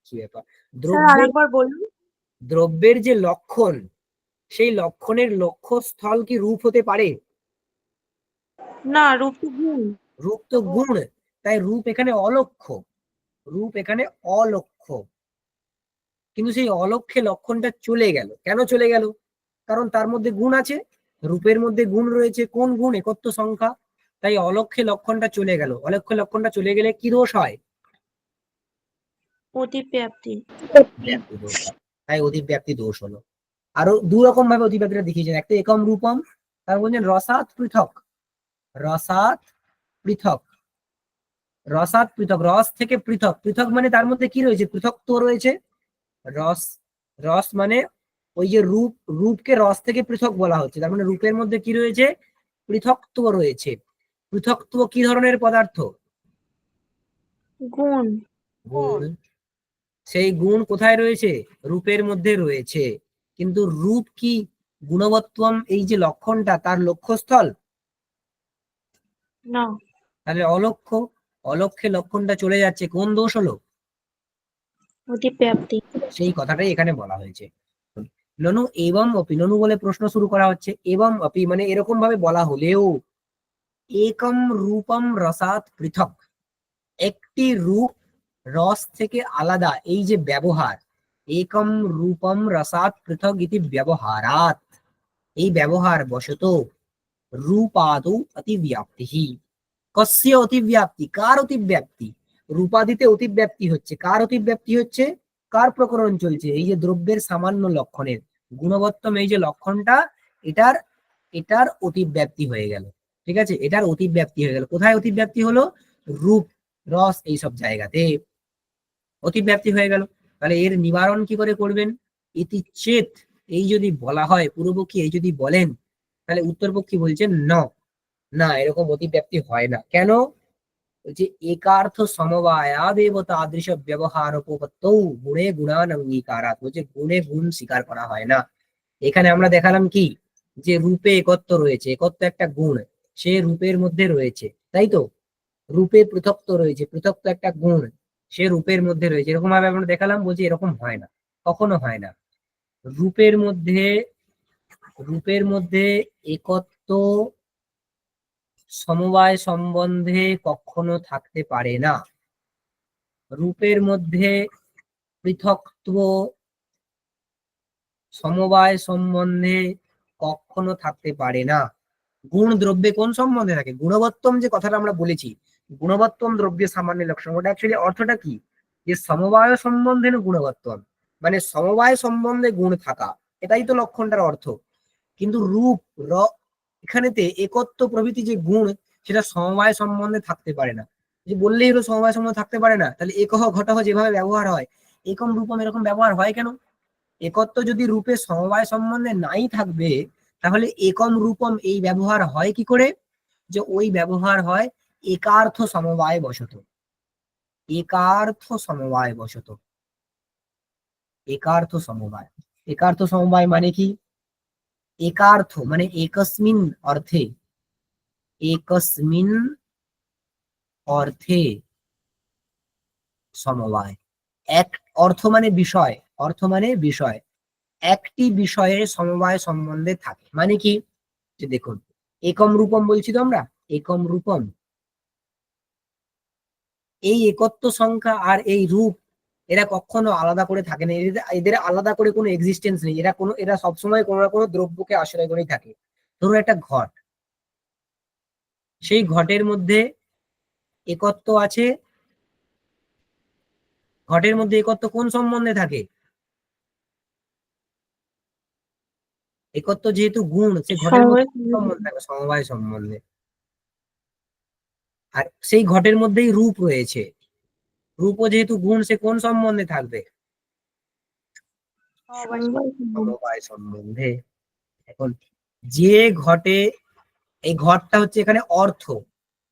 [SPEAKER 2] কি ব্যাপার?
[SPEAKER 3] স্যার
[SPEAKER 2] দ্রব্যের
[SPEAKER 3] আরেকবার বলুন।
[SPEAKER 2] দ্রব্যের যে লক্ষণ, সেই লক্ষণের লক্ষ্যস্থল কি রূপ হতে পারে?
[SPEAKER 3] না, রূপ তো গুণ।
[SPEAKER 2] রূপ তো গুণ, তাই রূপ এখানে অলক্ষ্য, রূপ এখানে অলক্ষ্য। কিন্তু সেই অলক্ষ্যে লক্ষণটা চলে গেল। কেন চলে গেল? কারণ তার মধ্যে গুণ আছে, রূপের মধ্যে গুণ রয়েছে। কোন গুণ? একত্ব সংখ্যা। তাই অলক্ষ্যে লক্ষণটা চলে গেল। অলক্ষ্যে লক্ষণটা চলে গেলে কি দোষ হয়?
[SPEAKER 3] অতিব্যাপ্তি।
[SPEAKER 2] ব্যাপ্তি দোষ হয়। তাই অতিব্যাপ্তি দোষ হলো। আরো দু রকম ভাবে অতিব্যাপ্তিটা দেখিয়েছেন। একটা একম রূপম, তার বলছেন রসাৎ পৃথক। রসাৎ পৃথক, রসাৎ পৃথক, রস থেকে পৃথক। পৃথক মানে তার মধ্যে কি রয়েছে? পৃথকত্ব রয়েছে। রস, রস মানে ওই যে রূপ, রূপকে রস থেকে পৃথক বলা হচ্ছে, তার মানে রূপের মধ্যে কি রয়েছে? পৃথকত্ব রয়েছে। পৃথকত্ব কি ধরনের পদার্থ?
[SPEAKER 3] গুণ।
[SPEAKER 2] গুণ। সেই গুণ কোথায় রয়েছে? রূপের মধ্যে রয়েছে। কিন্তু রূপ কি গুণবত্তম, এই যে লক্ষণটা, তার লক্ষ্যস্থল?
[SPEAKER 3] না।
[SPEAKER 2] তাহলে অলক্ষ্য, অলক্ষ্যে লক্ষণটা চলে যাচ্ছে। কোন দোষ হলো?
[SPEAKER 3] অতিব্যাপ্তি।
[SPEAKER 2] সেই কথাটাই এখানে বলা হয়েছে। ননু এবং অপি, ননু বলে প্রশ্ন শুরু করা হচ্ছে। এবং অপি মানে এরকম ভাবে বলা হলেও, একম রূপম রসাৎ পৃথক, একটি রূপ রস থেকে আলাদা, এই যে ব্যবহার, একম রূপম রসাৎ পৃথক ইতি ব্যবহারাৎ, এই ব্যবহার বশত রূপাদৌ অতিব্যাপ্তি। কস্য অতিব্যাপ্তি? কার অতিব্যাপ্তি? রূপাদিতে অতিব্যাপ্তি হচ্ছে। কার অতিব্যাপ্তি হচ্ছে? কার প্রকরণ চলছে? এই যে দ্রব্যের সামান্য লক্ষণের, গুণবত্তম এই যে লক্ষণটা, এটার এটার অতিব্যাপ্তি হয়ে গেল। ঠিক আছে, এটার অতিব্যাপ্তি হয়ে গেল। কোথায় অতিব্যাপ্তি হলো? রূপ, রস, এইসব জায়গাতে অতিব্যাপ্তি হয়ে গেল। তাহলে এর নিবারণ কি করে করবেন? ইতি চেত, এই যদি বলা হয়, পূর্বপক্ষী এই যদি বলেন, তাহলে উত্তরপক্ষী বলছেন না, না এরকম অতিব্যাপ্তি হয় না। কেন? যে একার্থ সমবায়াদেব তাদৃশ ব্যবহারোপপত্তৌ গুণে গুণান অঙ্গীকারাৎ, বলছে গুণে গুণ স্বীকার করা হয় না। এখানে আমরা দেখালাম কি, যে রূপে একত্ব রয়েছে, একত্ব একটা গুণ, সে রূপের মধ্যে রয়েছে, তাই তো? রূপে পৃথকত্ব রয়েছে, পৃথকত্ব একটা গুণ, সে রূপের মধ্যে রয়েছে। এরকম ভাবে আমরা দেখালাম, বলছি এরকম হয় না, কখনো হয় না। রূপের মধ্যে, রূপের মধ্যে একত্ব সমবায় সম্বন্ধে কখনো থাকতে পারে না। রূপের মধ্যে পৃথকত্ব সমবায় সম্বন্ধে কখনো থাকতে পারে না। গুণ দ্রব্যে কোন সম্বন্ধে থাকে? গুণবত্তম যে কথাটা আমরা বলেছি, গুণবত্তম দ্রব্যে সামান্য লক্ষণ, ওটা অ্যাকচুয়ালি অর্থটা কি? যে সমবায় সম্বন্ধে গুণবত্তম, মানে সমবায় সম্বন্ধে গুণ থাকা, এটাই তো লক্ষণটার অর্থ। কিন্তু রূপ এখানেতে একত্ব প্রভৃতি যে গুণ, সেটা সমবায় সম্বন্ধে থাকতে পারে না। যে বললেই হলো সমবায় সম্বন্ধে থাকতে পারে না, তাহলে একহ ঘটহ যেভাবে ব্যবহার হয়, একম রূপম এরকম ব্যবহার হয় কেন? একত্ব যদি রূপে সমবায় সম্বন্ধে নাই থাকবে, তাহলে একম রূপম এই ব্যবহার হয় কি করে? যে ওই ব্যবহার হয় একার্থ সমবায় বশত। একার্থ সমবায় বশত, একার্থ সমবায়। একার্থ সমবায় মানে কি? একার্থ মানে একস্মিন অর্থে, একস্মিন অর্থে সমবায়। এক অর্থ মানে বিষয়, অর্থ মানে বিষয়, একটি বিষয়ে সমবায় সম্বন্ধে থাকে। মানে কি? যে দেখুন, একম রূপম বলছি তো আমরা, একম রূপম, এই একত্ব সংখ্যা আর এই রূপ, এরা কখনো আলাদা করে থাকে না। এদের আলাদা করে কোনো এক্সিস্টেন্স নেই। এরা সবসময় কোনো না কোনো দ্রব্যকে আশ্রয় করেই থাকে। ধরুন একটা ঘট, সেই ঘটের মধ্যে একত্ব আছে। ঘটের মধ্যে একত্ব কোন সম্বন্ধে থাকে? একত্ব যেহেতু গুণ, সে ঘটের মধ্যে কোন সম্বন্ধে থাকে? সমবায় সম্বন্ধে। আর সেই ঘটের মধ্যেই রূপ রয়েছে, রূপও যেহেতু গুণ, সে কোন সম্বন্ধে থাকবে? সমবায় সম্বন্ধে। এখন যে ঘটে, এই ঘটটা হচ্ছে এখানে অর্থ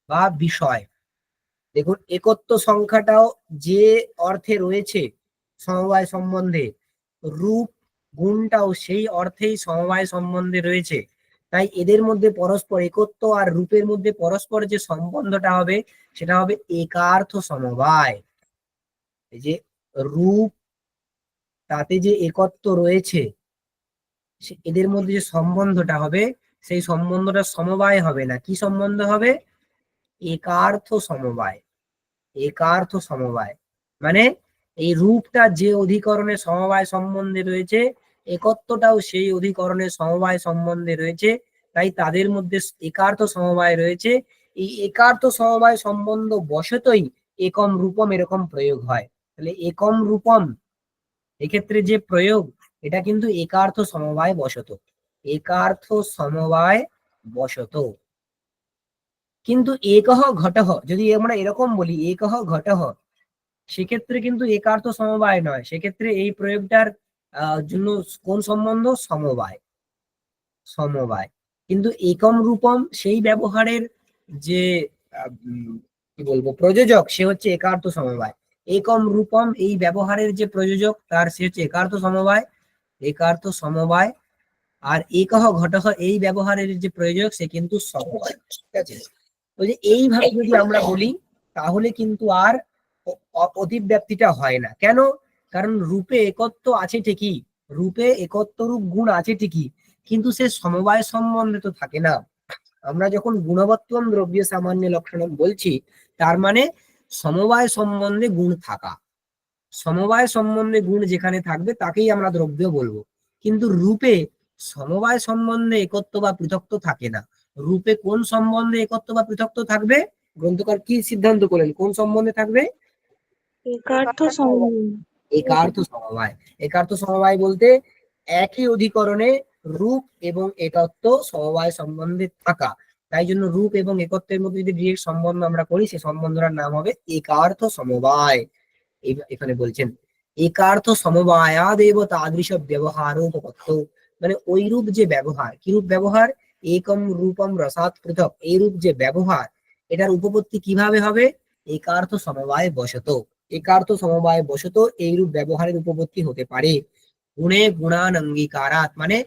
[SPEAKER 2] বা বিষয়। দেখুন একত্ব সংখ্যাটাও যে অর্থে রয়েছে সমবায় সম্বন্ধে, রূপ গুণটাও সেই অর্থেই সমবায় সম্বন্ধে রয়েছে। তাই এদের মধ্যে পরস্পর, একত্ব আর রূপের মধ্যে পরস্পর যে সম্বন্ধটা হবে, সেটা হবে একার্থ সমবায়। এই যে রূপ, তাতে যে একত্ব রয়েছে, এদের মধ্যে যে সম্বন্ধটা হবে, সেই সম্বন্ধটা সমবায় হবে না। কি সম্বন্ধ হবে? একার্থ সমবায়। একার্থ সমবায় মানে এই রূপটা যে অধিকরণের সমবায় সম্বন্ধে রয়েছে, একত্বটাও সেই অধিকরণের সমবায় সম্বন্ধে রয়েছে, তাই তাদের মধ্যে একার্থ সমবায় রয়েছে। এই একার্থ সমবায় সম্বন্ধ বশতই একম রূপম এরকম প্রয়োগ হয়। তাহলে একম রূপম এক্ষেত্রে যে প্রয়োগ, এটা কিন্তু একার্থ সমবায় বশত, একার্থ সমবায় বশত। কিন্তু একহ ঘটহ, যদি আমরা এরকম বলি একহ ঘটহ, সেক্ষেত্রে কিন্তু একার্থ সমবায় নয়, সেক্ষেত্রে এই প্রয়োগটার জন্য কোন সম্বন্ধ? সমবায়, সমবায়। কিন্তু একম রূপম সেই ব্যবহারের যে কি বলবো প্রযোজক, সে হচ্ছে একার্থ সমবায়। একম রূপম এই ব্যবহারের যে প্রযোজক, তার সে হচ্ছে একার্থ সমবায়, একার্থ সমবায়। আর একহ ঘটহ এই ব্যবহারের যে প্রয়োজক, সে কিন্তু সমবায়। ঠিক আছে, তো যে এইভাবে যদি আমরা বলি, তাহলে কিন্তু আর অতিব্যাপ্তিটা হয় না। কেন? কারণ রূপে একত্ব আছে ঠিকই, রূপে একত্ব রূপ গুণ আছে ঠিকই, কিন্তু সে সমবায় সম্বন্ধে তো থাকে না। আমরা যখন গুণবত্তম দ্রব্য সামান্য লক্ষণ বলছি, তার মানে সমবায় সম্বন্ধে গুণ থাকা, সমবায় সম্বন্ধে গুণ যেখানে থাকবে তাকেই আমরা দ্রব্য বলবো। কিন্তু রূপে সমবায় সম্বন্ধে একত্ব বা পৃথক্ত থাকে না। রূপে কোন সম্বন্ধে একত্ব বা পৃথক্ত থাকবে? গ্রন্থকার কি সিদ্ধান্ত করলেন, কোন সম্বন্ধে থাকবে?
[SPEAKER 3] একার্থ সমবায়।
[SPEAKER 2] একার্থ সমবায়। একার্থ সমবায় বলতে একই অধিকরণে রূপ এবং একত্ব সমবায় সম্বন্ধে থাকা। তাই জন্য রূপ এবং একত্বের মধ্যে যদি ডিরেক্ট সম্বন্ধ আমরা করি, সেই সম্বন্ধটার নাম হবে একার্থ সমবায়। এখানে বলছেন একার্থ সমবায়াদেব তাদৃশ ব্যবহারোপপত্ত, মানে ওই রূপ যে ব্যবহার, কি রূপ ব্যবহার? একম রূপম রসাৎ পৃথক, এই রূপ যে ব্যবহার, এটার উপপত্তি কিভাবে হবে? একার্থ সমবায় বশত, একার্থ সমবায় বশত এইরূপ ব্যবহারের উপপত্তি হতে পারে। গুণে গুণান অঙ্গীকারাত, মানে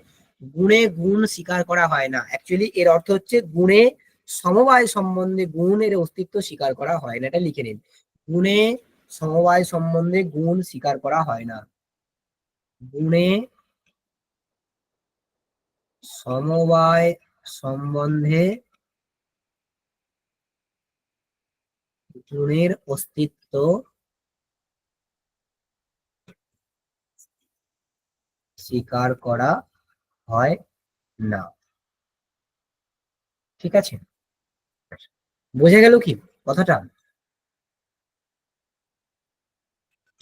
[SPEAKER 2] গুণে গুণ স্বীকার করা হয় না। অ্যাকচুয়ালি এর অর্থ হচ্ছে গুণে সমবায় সম্বন্ধে গুণের অস্তিত্ব স্বীকার করা হয় না, এটা লিখে নিন। গুণে সমবায় সম্বন্ধে গুণ স্বীকার করা হয় না, গুণে সমবায় সম্বন্ধে গুণের অস্তিত্ব স্বীকার করা হয় না। ঠিক আছে, বোঝা গেল কি কথাটা?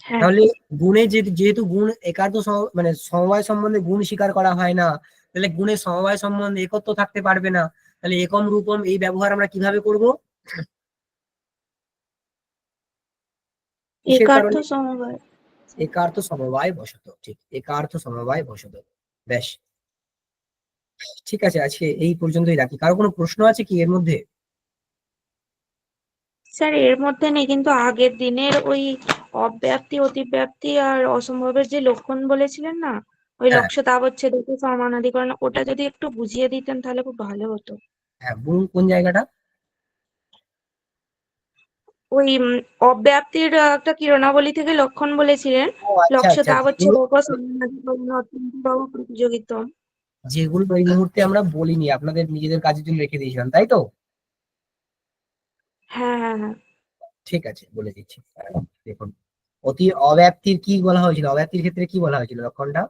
[SPEAKER 3] হ্যাঁ
[SPEAKER 2] তাহলে গুণে যেহেতু গুণ একার্থ মানে সমবায় সম্বন্ধে গুণ স্বীকার করা হয় না, তাহলে গুণের সমবায় সম্বন্ধে একত্ব থাকতে পারবে না। তাহলে একম রূপম এই ব্যবহার আমরা কিভাবে করব? কিসের
[SPEAKER 3] একার্থ
[SPEAKER 2] কারণে?
[SPEAKER 3] সমবায়।
[SPEAKER 2] একার্থ সমবায় বশত, ঠিক, একার্থ সমবায় বশত। বেশ, ঠিক আছে, আজকে এই পর্যন্তই রাখি। কারো কোনো প্রশ্ন আছে কি এর মধ্যে?
[SPEAKER 3] স্যার এর মধ্যে নেই, কিন্তু আগের দিনের ওই অব্যাপ্তি অতিব্যাপ্তি আর অসম্ভবের যে লক্ষণ বলেছিলেন না, ওই
[SPEAKER 2] হ্যাঁ,
[SPEAKER 3] লক্ষ্য তাবচ্ছেদ সমানাধিকরণ, ওটা যদি একটু বুঝিয়ে দিতেন তাহলে খুব ভালো হতো।
[SPEAKER 2] হ্যাঁ, বলুন কোন জায়গাটা?
[SPEAKER 3] ওই অব্যাপ্তির একটা কিরণাবলী থেকে লক্ষণ বলেছিলেন,
[SPEAKER 2] ও আচ্ছা
[SPEAKER 3] লক্ষ্য
[SPEAKER 2] আচ্ছা,
[SPEAKER 3] তাবচ্ছেদ সমানাধিকরণ অত্যন্ত প্রতিযোগিতম।
[SPEAKER 2] যেগুলো এই মুহূর্তে আমরা বলিনি, আপনাদের নিজেদের কাজের জন্য রেখে দিয়েছিলাম, তাই তো?
[SPEAKER 3] হ্যাঁ হ্যাঁ হ্যাঁ।
[SPEAKER 2] ঠিক আছে, বলে দিচ্ছি। দেখুন, অতি অব্যাপ্তির কি বলা হয়েছিল, অব্যাপ্তির ক্ষেত্রে কি বলা হয়েছিল লক্ষণটা?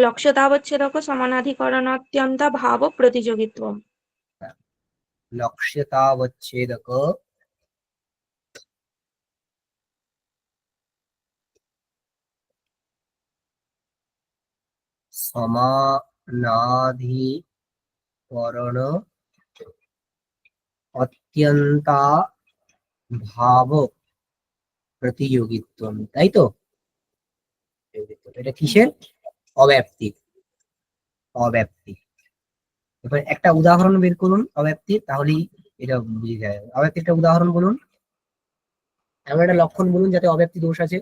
[SPEAKER 3] লক্ষ্য তাবচ্ছেদ সমানাধিকরণ অত্যন্ত ভাব প্রতিযোগিত্বম।
[SPEAKER 2] লক্ষ্যতাবচ্ছেদক সমানাধিকরণ অত্যন্তা ভাব প্রতিযোগিত্ব, তাই তো? এটা কিসের? অব্যাপ্তি, অব্যাপ্তি। এবার একটা উদাহরণ বের করুন অব্যাপ্তির, তাহলেই এটা বুঝে যায়। অব্যাপ্তির একটা উদাহরণ বলুন, এমন একটা লক্ষণ বলুন যাতে অব্যাপ্তি দোষ আছে।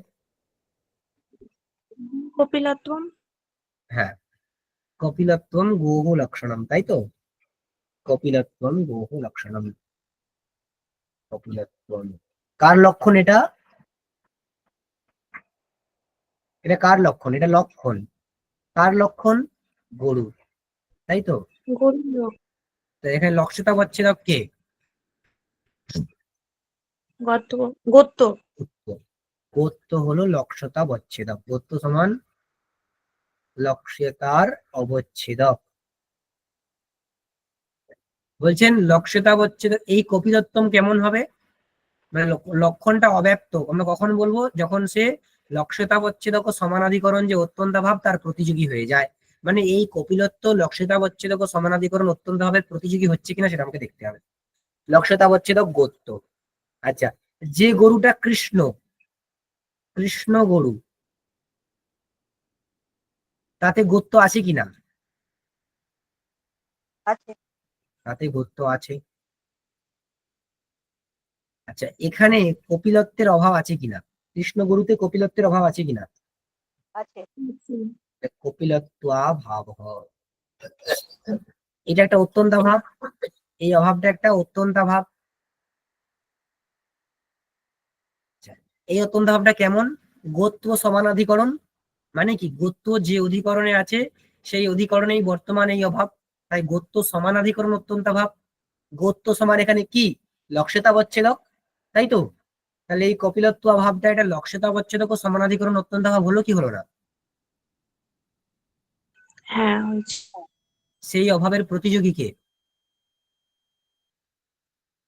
[SPEAKER 3] কপিলত্বম।
[SPEAKER 2] হ্যাঁ, কপিলত্বম গোহ লক্ষণম, তাই তো? কপিলত্বম গোহ লক্ষণম, কপিলত্বম কার লক্ষণ এটা? এটা কার লক্ষণ? এটা লক্ষণ, কার লক্ষণ? গরু, তাই তো?
[SPEAKER 3] গরুর
[SPEAKER 2] তো এখানে লক্ষ্যতা পাচ্ছে কে?
[SPEAKER 3] গত গত্য।
[SPEAKER 2] উত্তর। গোত্ব হলো লক্ষ্যতা অবচ্ছেদক। গোত্ব সমান লক্ষ্যতার অবচ্ছেদক। বলছেন লক্ষ্যতা অবচ্ছেদক এই কপিলত্তম কেমন হবে? মানে লক্ষণটা অব্যক্ত আমরা কখন বলবো? যখন সে লক্ষ্যতাবচ্ছেদক ও সমানাধিকরণ যে অত্যন্ত ভাব তার প্রতিযোগী হয়ে যায়। মানে এই কপিলত্ব লক্ষ্যতাবচ্ছেদক ও সমানাধিকরণ অত্যন্ত ভাবের প্রতিযোগী হচ্ছে কিনা সেটা আমাকে দেখতে হবে। লক্ষ্যতাবচ্ছেদক গোত্র। আচ্ছা, যে গরুটা কৃষ্ণ, কৃষ্ণ গরু, তাতে গোত্র আছে কিনা?
[SPEAKER 6] আছে।
[SPEAKER 2] তাতে গোত্র আছে। আচ্ছা, এখানে কপিলত্বের অভাব আছে কিনা? কৃষ্ণ গরুতে কপিলত্বের অভাব আছে কিনা?
[SPEAKER 6] আছে।
[SPEAKER 2] কপিলত্বাভাব। এটা একটা অত্যন্ত ভাব, এই অভাবটা একটা অত্যন্ত ভাব। এই অত্যন্ত ভাবটা কেমন? গোত্র সমানাধিকরণ। মানে কি? গোত্র যে অধিকরণে আছে সেই অধিকরণেই বর্তমান এই অভাব, তাই গোত্র সমানাধিকরণ অত্যন্ত ভাব। গোত্র সমান এখানে কি? লক্ষ্যতাবচ্ছেদক, তাই তো? তাহলে এই কপিলত্ব ভাবটা এটা লক্ষ্যতাবচ্ছেদক ও সমানাধিকরণ অত্যন্ত ভাব হলো কি হলো না?
[SPEAKER 3] হ্যাঁ হয়েছে।
[SPEAKER 2] সেই অভাবের প্রতিযোগী কে?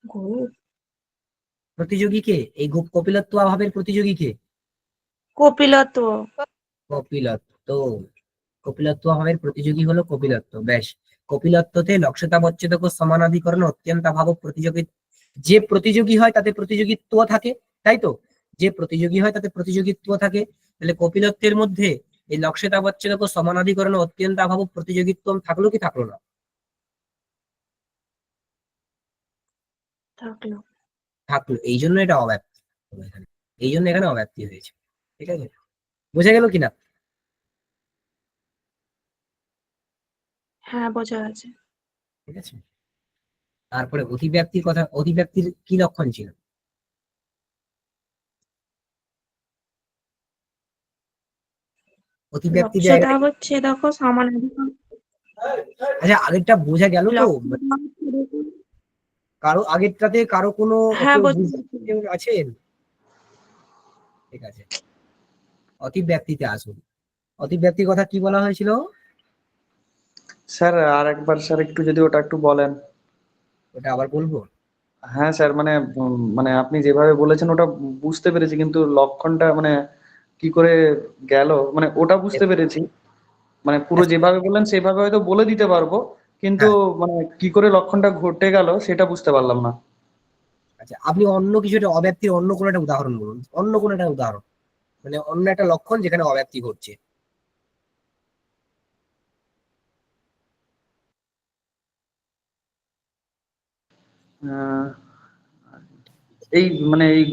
[SPEAKER 3] গরু।
[SPEAKER 2] প্রতিযোগী কে? এই কপিলত্ব অভাবের প্রতিযোগী কে?
[SPEAKER 3] কপিলত্ব।
[SPEAKER 2] কপিলত্ব। কপিলত্ব অভাবের প্রতিযোগী হলো কপিলত্ব। বেশ, কপিলত্বতে লক্ষ্যতাবচ্ছেদক ও সমানাধিকরণ অত্যন্ত ভাব প্রতিযোগী। যে প্রতিযোগী হয় তাতে প্রতিযোগিত্ব থাকে, তাই তো? যে প্রতিযোগী হয় তাতে প্রতিযোগিত্ব থাকে। তাহলে কপিলত্বের মধ্যে এই লক্ষ্যতাবচ্ছেদক ও সমানাধিকরণ অত্যন্ত অভাব প্রতিযোগিত্ব থাকলো কি থাকলো না?
[SPEAKER 3] থাকলো।
[SPEAKER 2] থাকলো। এই জন্য এটা অব্যাপ্তি হলো এখানে। এই জন্য এখানে অব্যাপ্তি হয়েছে। ঠিক আছে, বোঝা গেল কিনা?
[SPEAKER 3] হ্যাঁ বোঝা গেছে।
[SPEAKER 2] ঠিক আছে, তারপরে অতিব্যাপ্তির কথা। অতিব্যাপ্তির কি লক্ষণ ছিল? অতিব্যাপ্তি
[SPEAKER 3] লক্ষ্যটা
[SPEAKER 2] জায়গাটা কি?
[SPEAKER 3] হচ্ছে দেখো সমানাধিকরণ।
[SPEAKER 2] আচ্ছা, আগেরটা বোঝা গেল তো?
[SPEAKER 3] লক্ষ্যটা হচ্ছে দেখো।
[SPEAKER 2] কারো আগেরটাতে কারো কোনো
[SPEAKER 3] হ্যাঁ
[SPEAKER 2] কেউ
[SPEAKER 3] বোঝা
[SPEAKER 2] বুঝতে
[SPEAKER 3] গেছে।
[SPEAKER 2] কেউ আছেন? ঠিক আছে, অতিব্যাপ্তিতে আসুন। অতিব্যাপ্তির কথা কি বলা হয়েছিল?
[SPEAKER 7] স্যার আর একবার স্যার একটু যদি ওটা একটু বলেন।
[SPEAKER 2] ওটা আবার বলবো?
[SPEAKER 7] হ্যাঁ স্যার, মানে মানে আপনি যেভাবে বলেছেন ওটা বুঝতে পেরেছি, কিন্তু লক্ষণটা মানে কি করে গেল মানে ওটা বুঝতে পেরেছি। মানে পুরো
[SPEAKER 2] আচ্ছা,
[SPEAKER 7] যেভাবে বললেন সেভাবে হয়তো বলে দিতে পারবো, কিন্তু
[SPEAKER 2] হ্যাঁ,
[SPEAKER 7] মানে কি করে লক্ষণটা ঘটে গেল সেটা বুঝতে পারলাম না।
[SPEAKER 2] আচ্ছা, আপনি অন্য কিছু একটা অব্যাপ্তির অন্য কোনো একটা উদাহরণ বলুন। অন্য কোনো একটা উদাহরণ, মানে অন্য একটা লক্ষণ যেখানে অব্যাপ্তি ঘটছে।
[SPEAKER 7] আহ, এই মানে এই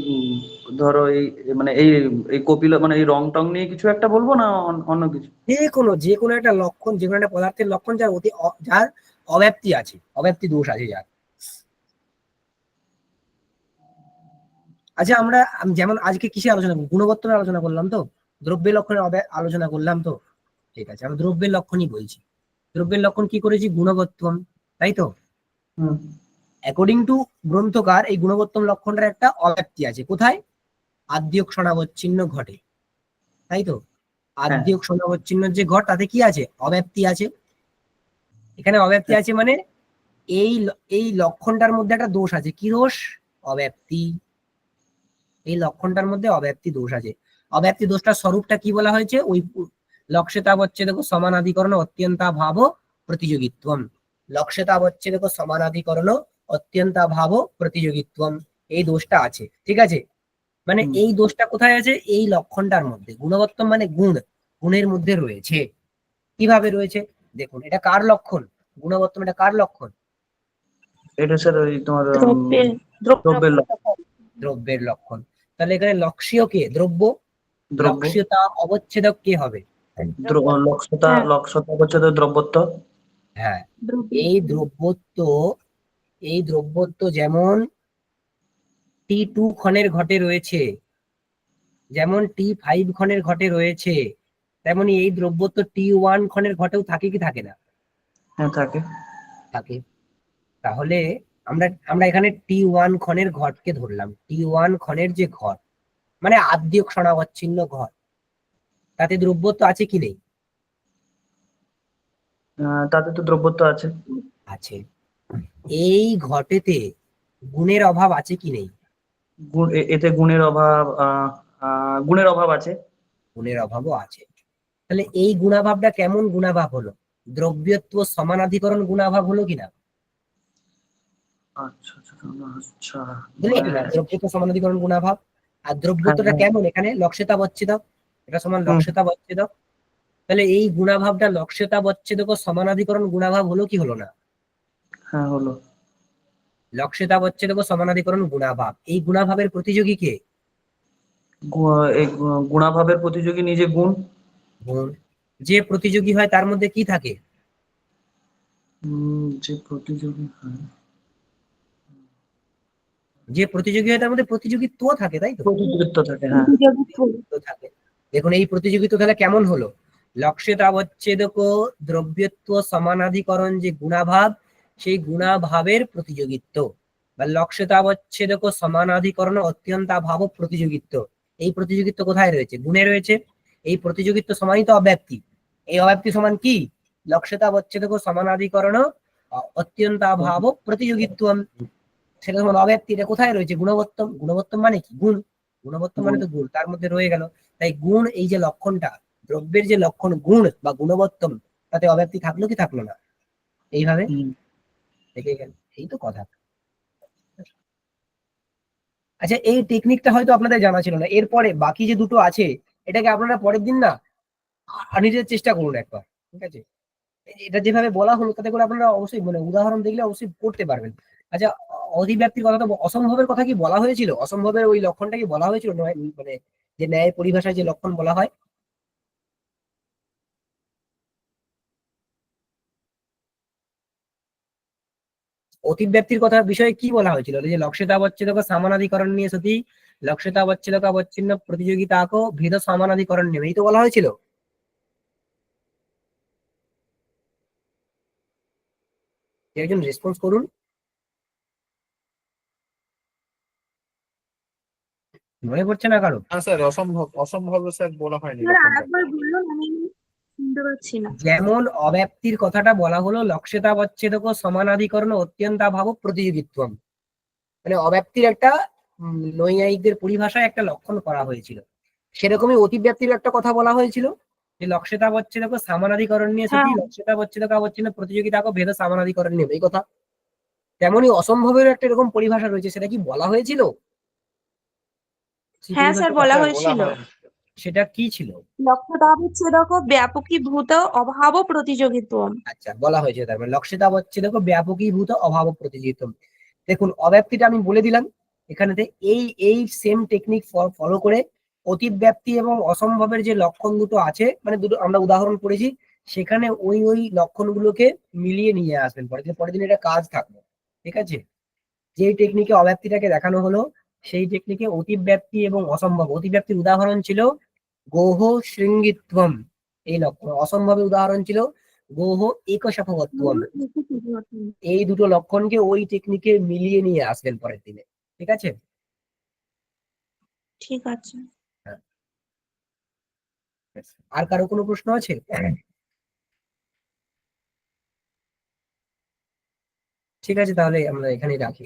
[SPEAKER 7] ধরো এই মানে এই এই কপিল মানে এই রং টং নিয়ে কিছু একটা বলবো না অন্য কিছু?
[SPEAKER 2] যে কোনো একটা লক্ষণ, যে কোনো একটা পদার্থের লক্ষণ যার যার অব্যাপ্তি আছে, অব্যাপ্তি দোষ আছে যার। আচ্ছা, আমরা যেমন আজকে কিসে আলোচনা করবো? গুণগত আলোচনা করলাম তো, দ্রব্যের লক্ষণের আলোচনা করলাম তো। ঠিক আছে, আমরা দ্রব্যের লক্ষণই বলছি। দ্রব্যের লক্ষণ কি করেছি? গুণগতম, তাই তো?
[SPEAKER 7] হুম।
[SPEAKER 2] অ্যাকর্ডিং টু গ্রন্থকার এই গুণগতম লক্ষণটার একটা অব্যাপ্তি আছে। কোথায়? আদ্যক সনাবচ্ছিন্ন ঘটে, তাই তো?
[SPEAKER 7] হ্যাঁ।
[SPEAKER 2] আদ্যক সনাবচ্ছিন্ন যে ঘট তাতে কি আছে? অব্যাপ্তি আছে। এখানে অব্যাপ্তি আছে মানে এই লক্ষণটার মধ্যে একটা দোষ আছে। কি দোষ? অব্যাপ্তি। এই লক্ষণটার মধ্যে অব্যাপ্তি দোষ আছে। অব্যাপ্তি দোষটার স্বরূপটা কি বলা হয়েছে? ওই লক্ষ্যতাবচ্ছেদক সমানাধিকরণ অত্যন্তাভাব প্রতিযোগিত্বম। লক্ষ্যতাবচ্ছেদক সমানাধিকরণ অত্যন্তাভাব প্রতিযোগিত্বম, এই দোষটা আছে। ঠিক আছে, মানে
[SPEAKER 7] হুম।
[SPEAKER 2] এই দোষটা কোথায় আছে? এই লক্ষণটার মধ্যে। গুণগতম মানে গুণ, গুণের মধ্যে রয়েছে। কিভাবে রয়েছে দেখুন। এটা কার লক্ষণ? গুণগতম এটা কার লক্ষণ?
[SPEAKER 7] এটা স্যার ওই তোমার
[SPEAKER 3] দ্রব্যের।
[SPEAKER 7] দ্রব্যের
[SPEAKER 2] দ্রব্যের লক্ষণ। তাহলে এখানে লক্ষ্যীয় কে? দ্রব্য।
[SPEAKER 7] দ্রব্য।
[SPEAKER 2] লক্ষ্যতা অবচ্ছেদক কে হবে?
[SPEAKER 3] হ্যাঁ
[SPEAKER 7] লক্ষ্যতা হচ্ছে তো দ্রব্যত্ব।
[SPEAKER 2] হ্যাঁ,
[SPEAKER 3] দ্রব্য।
[SPEAKER 2] এই দ্রব্যত্ব, এই দ্রব্যত্ব যেমন T2 ক্ষণের ঘটে রয়েছে, যেমন T5 ক্ষণের ঘটে রয়েছে, তেমনি এই দ্রব্যত্ব T1 ক্ষণের ঘটেও থাকে কি থাকে না?
[SPEAKER 7] হ্যাঁ থাকে।
[SPEAKER 2] থাকে। তাহলে আমরা আমরা এখানে T1 ক্ষণের ঘটকে ধরলাম। T1 ক্ষণের যে ঘট, মানে আদ্যক সনাবচ্ছিন্ন ঘট, তাতে দ্রব্যত্ব আছে কি নেই?
[SPEAKER 7] তাতে তো দ্রব্যত্ব আছে।
[SPEAKER 2] আছে। এই ঘটেতে গুণের অভাব আছে কি নেই?
[SPEAKER 7] এতে গুণের অভাব, গুণের অভাব আছে।
[SPEAKER 2] গুণের অভাবও আছে। তাহলে এই গুণাভাবটা কেমন গুণাভাব হলো? দ্রব্যত্ব সমানাধিকরণ গুণাভাব হলো কিনা?
[SPEAKER 7] আচ্ছা আচ্ছা আচ্ছা।
[SPEAKER 2] বুঝলে কিনা? দ্রব্যত্ব সমানাধিকরণ গুণাভাব। আর দ্রব্যত্বটা
[SPEAKER 7] হ্যাঁ,
[SPEAKER 2] কেমন? এখানে লক্ষ্যতাবচ্ছেদক, এটা সমান লক্ষ্যতাবচ্ছেদক। তাহলে এই গুণাভাবটা লক্ষ্যতাবচ্ছেদক ও সমানাধিকরণ গুণাভাব হলো কি হলো না?
[SPEAKER 7] হ্যাঁ হলো।
[SPEAKER 2] লক্ষ্যতাবচ্ছেদক ও সমানাধিকরণ গুণাভাব, এই গুণাভাবের প্রতিযোগী কে?
[SPEAKER 7] এই গুণাভাবের প্রতিযোগী নিজে গুণ।
[SPEAKER 2] গুণ। যে প্রতিযোগী হয় তার মধ্যে কি থাকে?
[SPEAKER 7] যে প্রতিযোগী হয়,
[SPEAKER 2] যে প্রতিযোগী হয় তার মধ্যে প্রতিযোগিত্ব থাকে, তাই তো?
[SPEAKER 7] প্রতিযোগিত্ব থাকে, হ্যাঁ।
[SPEAKER 2] প্রতিযোগিত্ব থাকে। দেখুন এই প্রতিযোগিতা তাহলে কেমন হলো? লক্ষ্যতাবচ্ছেদক ও দ্রব্যত্ব সমানাধিকরণ যে গুণাভাব, সেই গুণাভাবের প্রতিযোগিত্ব, বা লক্ষ্যতাবচ্ছেদক ও সমানাধিকরণ অত্যন্তাভাব প্রতিযোগিত্ব। এই প্রতিযোগিত্ব কোথায় রয়েছে? গুণে রয়েছে। এই প্রতিযোগিত্ব সমানই তো অব্যাপ্তি। এই অব্যাপ্তি সমান কি? লক্ষ্যতাবচ্ছেদক ও সমানাধিকরণ অত্যন্তাভাব প্রতিযোগিত্ব। সেটা সমান অব্যাপ্তি। এটা কোথায় রয়েছে? গুণবত্তম। গুণবত্তম মানে কি? গুণ। গুণবত্তম মানে তো গুণ, তার মধ্যে রয়ে গেল। তাই গুণ, এই যে লক্ষণটা, দ্রব্যের যে লক্ষণ গুণ বা গুণবত্তম, তাতে অব্যাপ্তি থাকলো কি থাকলো না? এইভাবে থেকে গেল। এই তো কথা। আচ্ছা, এই টেকনিকটা হয়তো আপনাদের জানা ছিল না। এরপরে বাকি যে দুটো আছে, এটাকে আপনারা পরের দিন না নিজের চেষ্টা করুন একবার, ঠিক আছে? এটা যেভাবে বলা হলো তাতে করে আপনারা অবশ্যই মানে উদাহরণ দেখলে অবশ্যই করতে পারবেন। আচ্ছা, অধিব্যাপ্তির কথা তো, অসম্ভবের কথা কি বলা হয়েছিল? অসম্ভবের ওই লক্ষণটা কি বলা হয়েছিল নয়, মানে যে ন্যায় পরিভাষায় যে লক্ষণ বলা হয়? অতিব্যাপ্তির কথা বিষয়ে কি বলা হয়েছিল? যে লক্ষ্যতাবচ্ছেদক সামানাধিকরণ নিয়ে সতী লক্ষ্যতাবচ্ছেদক অবচ্ছিন্ন প্রতিযোগিতাকে ভেদ সমানাধিকরণ নেবে, এই তো বলা হয়েছিল। একজন রেসপন্স করুন। মনে পড়ছে না কারো?
[SPEAKER 8] না স্যার, অসম্ভব স্যার বলা হয়নি
[SPEAKER 3] স্যার
[SPEAKER 8] লক্ষণটা।
[SPEAKER 3] আরেকবার বলুন, আমি শুনতে পাচ্ছি না।
[SPEAKER 2] যেমন অব্যাপ্তির কথাটা বলা হলো লক্ষ্যতাবচ্ছেদক সমানাধিকরণ অত্যন্তাভাব প্রতিযোগিত্ব, মানে অব্যাপ্তির একটা নৈয়ায়িকদের পরিভাষায় একটা লক্ষণ করা হয়েছিল। সেরকমই অতিব্যাপ্তির একটা কথা বলা হয়েছিল, যে লক্ষ্যতাবচ্ছেদক সামানাধিকরণ নিয়ে সতী
[SPEAKER 3] হ্যাঁ
[SPEAKER 2] লক্ষ্যতাবচ্ছেদক অবচ্ছিন্ন প্রতিযোগিতাকে ভেদ সামানাধিকরণ নেবে, এই কথা। তেমনই অসম্ভবের একটা এরকম পরিভাষা রয়েছে, সেটা কি বলা হয়েছিল? সেই
[SPEAKER 3] হ্যাঁ স্যার
[SPEAKER 2] পরিভাষাটা
[SPEAKER 3] বলা
[SPEAKER 8] স্যার বলা
[SPEAKER 3] হয়েছিল।
[SPEAKER 8] হয়।
[SPEAKER 2] সেটা কি ছিল?
[SPEAKER 3] লক্ষ্যতাবচ্ছেদক ব্যাপকীভূত অভাব প্রতিযোগিত্ব।
[SPEAKER 2] আচ্ছা, বলা হয়েছে তার মানে লক্ষ্যতাবচ্ছেদক ব্যাপকীভূত অভাব প্রতিযোগিত। দেখুন অব্যাপ্তিটা আমি বলে দিলাম এখানেতে। এই এই সেম টেকনিক ফলো করে অতিব্যাপ্তি এবং অসম্ভবের যে লক্ষণ দুটো আছে, মানে দুটো আমরা উদাহরণ করেছি, সেখানে ওই ওই লক্ষণগুলোকে মিলিয়ে নিয়ে আসবেন পরের দিন এটা কাজ থাকবে, ঠিক আছে? যেই টেকনিকে অব্যাপ্তিটাকে দেখানো হলো, সেই টেকনিকে অতিব্যাপ্তি এবং অসম্ভব। অতিব্যাপ্তির উদাহরণ ছিল গোহ শৃঙ্গিত্বম, এই লক্ষণ। অসম্ভবের উদাহরণ ছিল গোহ একশাফবত্বম। এই দুটো লক্ষণকে ওই টেকনিকে মিলিয়ে নিয়ে আসবেন পরের দিনে, ঠিক আছে?
[SPEAKER 3] ঠিক আছে।
[SPEAKER 2] হ্যাঁ। আর কারো কোনো প্রশ্ন আছে? ঠিক আছে, তাহলে আমরা এখানেই রাখি।